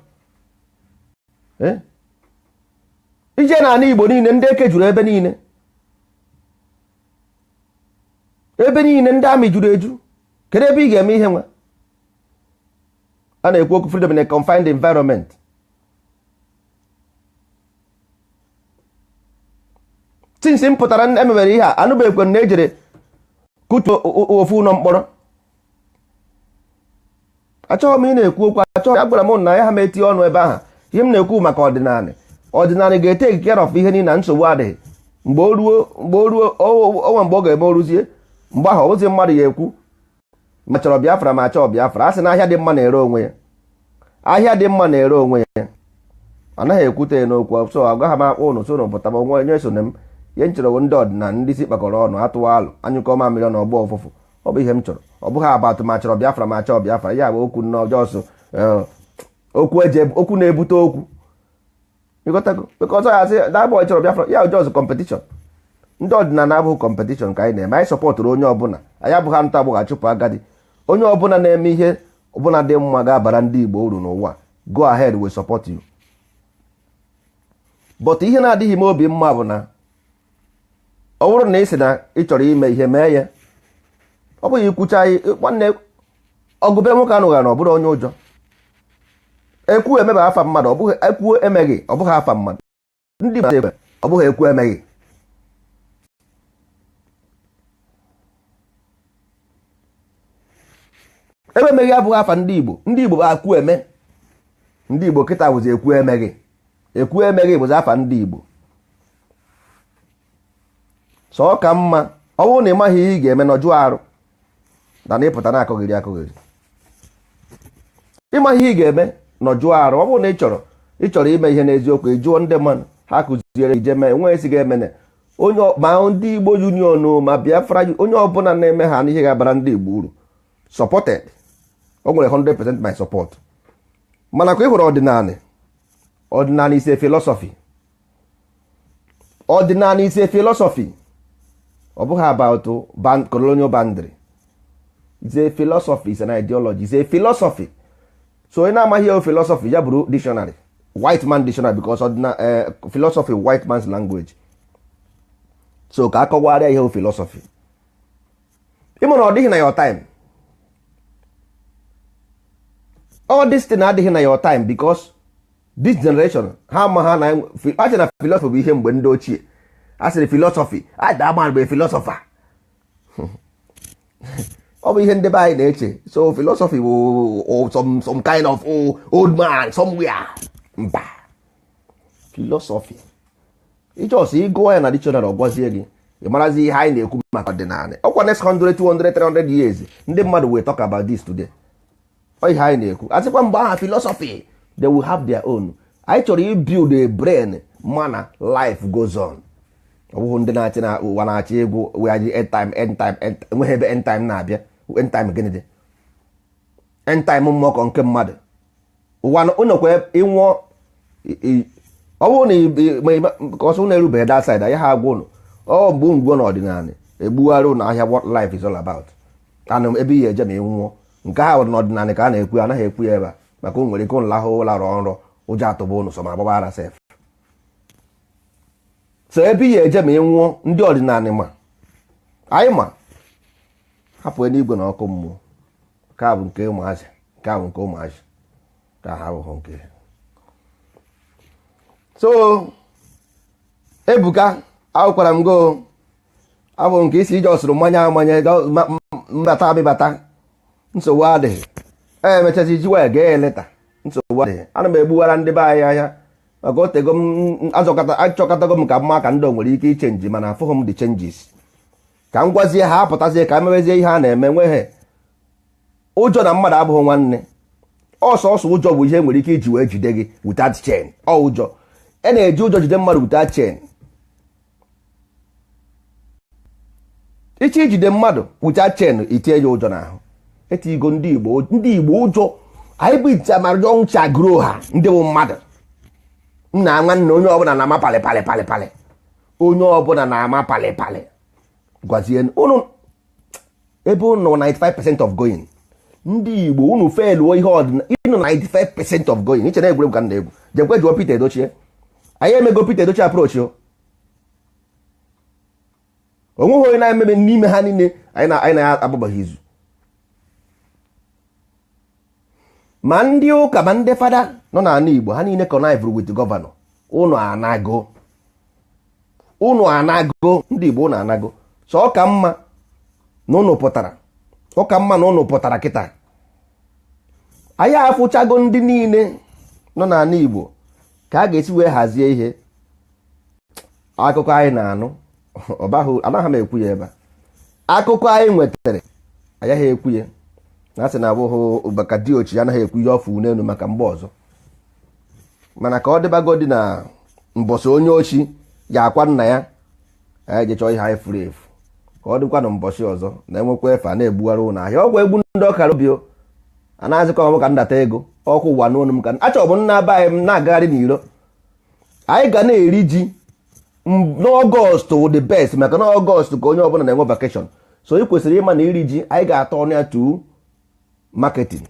Ije n'ala Igbo niile, ndị eke juru ebe niile. Ebe niile ndị amị juru eju. Kedu ebe ị ga-eme ihe nwa? A na-ekwu okwu freedom in a confined environment. Since m pụtara emebere ihe a, anụbeghịkwa na ejere kutuo ofu ụlọ mkpọrọ. Achọghị m ị na-ekwu okwu, achọghị, agwara m na ya ha meti ọnụ ebe ahụ. Ihe m na-ekwu maka ọdịnala. Ọdịnala ga-ete care of ihe niile na nsogbu adịghị. Mgbe o ruo onwe mgbe ọ ga-eme oruzie, mgbe ahụ ozi mmadụ ya ekwu ma chọrọ Biafra ma chọọ Biafra. A sị na ahịa dị mma na-ere onwe ya. Ahịa dị mma na-ere onwe ya. Anaghị ekwute n'okwu, so agaghị m akpọ ụnụ so pụtaba onwe onye so m. Ihe m chọrọ ndị ọdịnala ndị isi kpakọrọ ọnụ, atụwa alụ, anyụkọ mamịrị na ọgbọ ụfụfụ. Ọ bụ ihe m chọrọ. Ọ bụghị abatụ ma chọrọ Biafra ma chọọ Biafra. Ya bụ okwu n'ọjọọ so okwu na-ebute okwu. Ịghọtago? Because ya sị that boy chọrọ Biafra, ya just competition. Ndị ọdịnala abụghị competition ka anyị na-eme. Anyị sọpọtụrụ onye ọbụla. Anyị abụghị nta agbụghị achụpụ agadi. Onye ọbụla na-eme ihe ọbụla dị mma ga-abara ndị Igbo uru n'ụwa. Go ahead, we support you. But ihe na-adịghị m obi mma bụ na ọ bụrụ na ị sị na ị chọrọ ime ihe mee ya, ọ bụghị ikwucha anyị nwanne. Ọgụbe nwoke anụghị na ọ bụrụ onye ụjọ. Ekwu emeba afa mmadụ, ọ bụghị ekwu emeghị, ọ bụghị afa mmadụ. Ndị mmadụ ọ bụghị ekwu emeghị. Ebe emeghị abụghị afa ndị Igbo. Ndị Igbo bụ akwu eme. Ndị Igbo kịta bụzi ekwu emeghị. Ekwu emeghị bụzi afa ndị Igbo. So ọ ka mma ọ bụrụ na ị maghị ihe ị ga-eme nọjụ arụ na ịpụta na-akọghịrị. Ịmaghị ihe ị ga-eme nọjụ arụ. Ọ bụrụ na ị chọrọ ime ihe n'eziokwu, ị jụọ ndị mmadụ, ha kụziere ije mee, enweghị esi ga-emene. Onye ma ndị Igbo Union ma Biafra, onye ọbụla na-eme ha n'ihe ga-abara ndị Igbo uru, supported. O nwere 100% my support. Mana ka ị hụrụ ọdịnala is a philosophy. Ọdịnala is a philosophy. Ọ bụghị about colonial boundary. It's a philosophy, it's an ideology, it's a philosophy. So ị na-amaghị ihe philosophy, ya bụrụ dictionary, white man dictionary, because philosophy white man's language. So ka akọwarịa ihe philosophy. Ịmụ na ọ dịghị na your time. all this thing adịghị na your time because this generation ha ma ha na achị na philosophy bụ ihe mgbe ndị ochie a sịrị philosophy adama bụ philosopher ọ bụ ihe ndị be anyị na-eche so philosophy bụ some kind of old man somewhere mba philosophy ịchọsị ịgụọ ya na dictionary ọgwazie gị ị marazi ihe anyị na-ekwu maka ọdịnala ọkwa next 100 200 300 years ndị mmadụ will talk about this today ọ ihe anyị na-ekwu asịkwa mgbe aha philosophy they will have their own anyị chọrọ ibuild a brain mana life goes on ọ bụghị ndị na-achị na ụwa na-achị egwu weaji end time enweghị ebe end time na-abịa end time gịnị dị end time mmụọ nke mmadụ ụwa ụnọkwa ịnwụọ ọ bụrụ na ọsọ na-erubeghị that side ya ha agwa ụnụ ọ mgbe ngwo n'ọdịnala egbugharị ụnụ ahịa what life is all about ana ebe ihe eje ma ịnwụọ nke ha bụ n'ọdịnala ka a na-ekwu anaghị ekwu ya ebe a maka o nwere ike ụnụ lahụ ụla rọọ nrọ ụjọ atụba ụnụ so ma agbabara sef so ebe ihe eje ma ịnwụọ ndị ọdịnala ma anyị ma hapụ n'igwe na ọkụ mmụọ nke a bụ nke ụmụazị nke a bụ nke ụmụazị ka ha bụghị nke so Ebuka akwụkwara m go abụ nke isi ije ọsụrụ mmanya mbata abịbata nsogbu adịghị emechazi ji wee gee leta nsogbu adịghị ana m egbughara ndị be anyị ahịa maka otego m achọkọtago m ka mma ka ndị nwere ike ichenji mana afụghị m the changes ka m gwazie ha apụtazie ka mewezie ihe a na-eme nweghị ụjọ na mmadụ abụghị nwanne ọsọsọ ụjọ bụ ihe nwere ike iji wee jide gị without chain ọ ụjọ a na-eji ụjọ jide mmadụ without chain iche ijide mmadụ without chain itinye ya ụjọ n'ahụ etigo ndị Igbo ụjọ anyị bụ itamarjọ ncha gro ha ndị bụ mmadụ nna nwanne onye ọbụla na-ama palị onye ọbụla na-ama palị gwazie ụnụ ebe ụnụ 95% of going ndị Igbo unu feluo ihe ọdịna ịnụ 95% of going iche na egwuregwu ka na egwu jekwe jụọ Peter Edochie anyị emego Peter Edochie approach onweghị onye na-emebe n'ime ha niile anyị na-agbabaghị izu ma ndị ụka ma ndị fada nọ n'ala Igbo ha niile connive with gọvanọ unu anago ndị Igbo unu anago so ọ ka mma na unu pụtara kịta anyị afụchago ndị niile nọ n'ala Igbo ka a ga-esi wee hazie ihe akụkọ anyị na-anụ anaghị m ekwu ya ebe akụkọ anyị nwetara agaghị ekwu ya na asị na abụghị maka diochi anaghị ekwu ihe ọfụ n'elu maka mgbe ọzọ mana ka ọ dịbago dị na mbọsị onye ochi ya akwa nna ya anyị jechọọ ihe anyị furu efu ka ọ dịkwa na mbọsị ọzọ na-enwekwa efe a na-egbugharị ụlọ ahịa ọgwụ egbu ndị ọkara obi a na-azịkọ m ka ndata ego ọkụ ụwa n'onu m ka achọrọ m nna be anyị m na-agagharị n'iro anyị ga na-eri ji n'ọgọst the best maka na ọgọst ka onye ọbụla na-enwe vacation so ị kwesịrị ịma na iri ji anyị ga-atọ ọnụ ya to marketing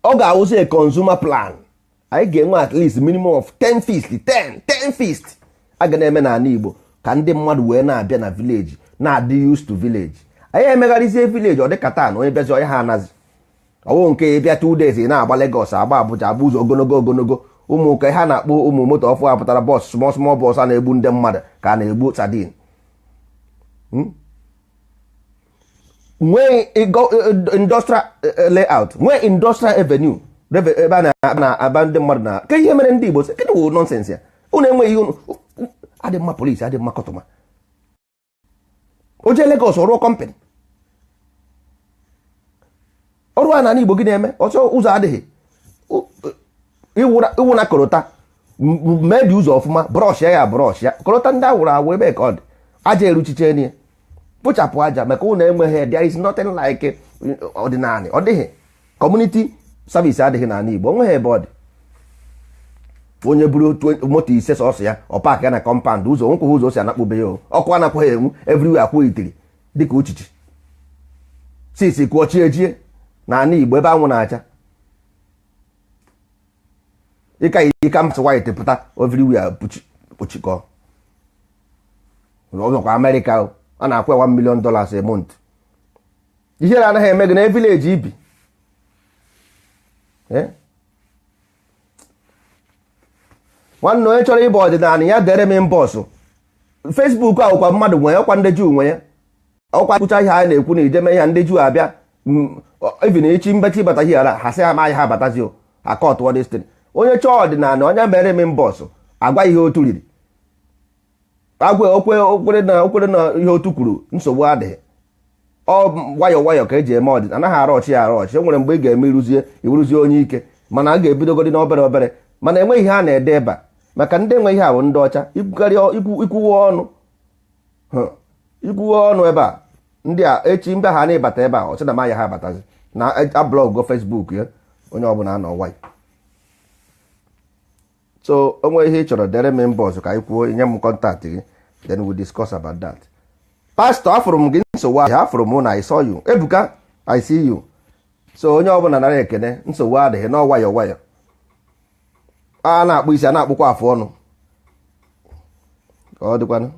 ọ ga-awụzi a consumer plan anyị ga-enwe at least minimum of 10 feast a ga na-eme n'ala Igbo ka ndị mmadụ wee na-abịa na village na-adị used to village anyị emegharịzie village ọ dịka taa na onye bịazi onye ha anazi ọwụ nke bịa 2 days na-agba Lagos agba Abuja agba ụzọ ogologo ụmụ ka ha na-akpọ ụmụ moto ọfụ apụtara bọs small bọs a na-egbu ndị mmadụ ka a na-egbu sardine nwee industrial layout nwee industrial avenue ebe a na-aba ndị mmadụ na ke ihe mere ndị Igbo kedụ wụ nọnsensị ya unu enweghị adị mma polisi adị mma kọtụma o jee Lagos ọrụ kọmpanị ọrụ a na Igbo gị na-eme ọsọ ụzọ adịghị iwu na korota mebi ụzọ ọfụma brọsh ya brọsh ya korota ndị awụrụ awụ ebe ka ọ dị aja eruchiche nie pụchapụ aja maka ụlọ enweghị there is nothing like ọdịnala ọ dịghị community service adịghị n'ala Igbo onweghị ebe ọ dị onye buru moto ise sọsọ ya ọ paakị ya na kọmpand ụzọ nkwụghị ụzọ o si anakpụbe ya ọkụ anakwaghị enwu everywhere akwụ itiri dịka uchichi sisi kwuo chiejie n'ala Igbo ebe anwụ na-acha ịka ika masị white pụta everywhere kpuchikọ ọzọkwa Amerịka a na-akwụ $1 million a month ihe na anaghị eme gị na village ibi nwanne onye chọrọ ịba ọdịnala ya dere m inbox. Facebook ahụkwa mmadụ nwe ya, ọkwa ndị Juu nwe ya, ọkwa kwụcha ihe a na-ekwu na ijeme ihe ndị Juu abịa even echi mbechi ịbata ihe ala ha sị ha maghị ha abatazi akọtụọ destin. Onye chọọ ọdịnala onye mere m inbox agwa ihe otu riri, agwa okwere na ihe otu kwuru, nsogbu adịghị. Ọ nwayọọ nwayọọ ka eji eme ọdịnala, anaghị arụ ọchị ya arụ ọchị. Enwere mgbe ị ga-eme iruzie onye ike, mana a ga-ebidogodi n'obere obere, mana enweghị ihe a na-ede ebe a maka ndị enwe ihe ahụ ndị ọcha ikwuwe ọnụ ebe a. Ndị a echi mbe ha na-ebata ebe a ọchị na maya ha abatazi na ablọgụ Facebook ya, onye ọbụla anọ nwayọ. So onwe ihe ị chọrọ dere m inbox ka anyị kwuo, nye m kọntaktị gị, then we discuss about that. Pastor, afụrụ m gị nsogbu ahụ, afụrụ m na I saw you. Ebuka, I see you. So onye ọbụla nara ekene, nsogbu adịghị, na nwayọ nwayọ. A na-akpụ isi, a na-akpụkwa afụ ọnụ. Ọ dịkwanụ.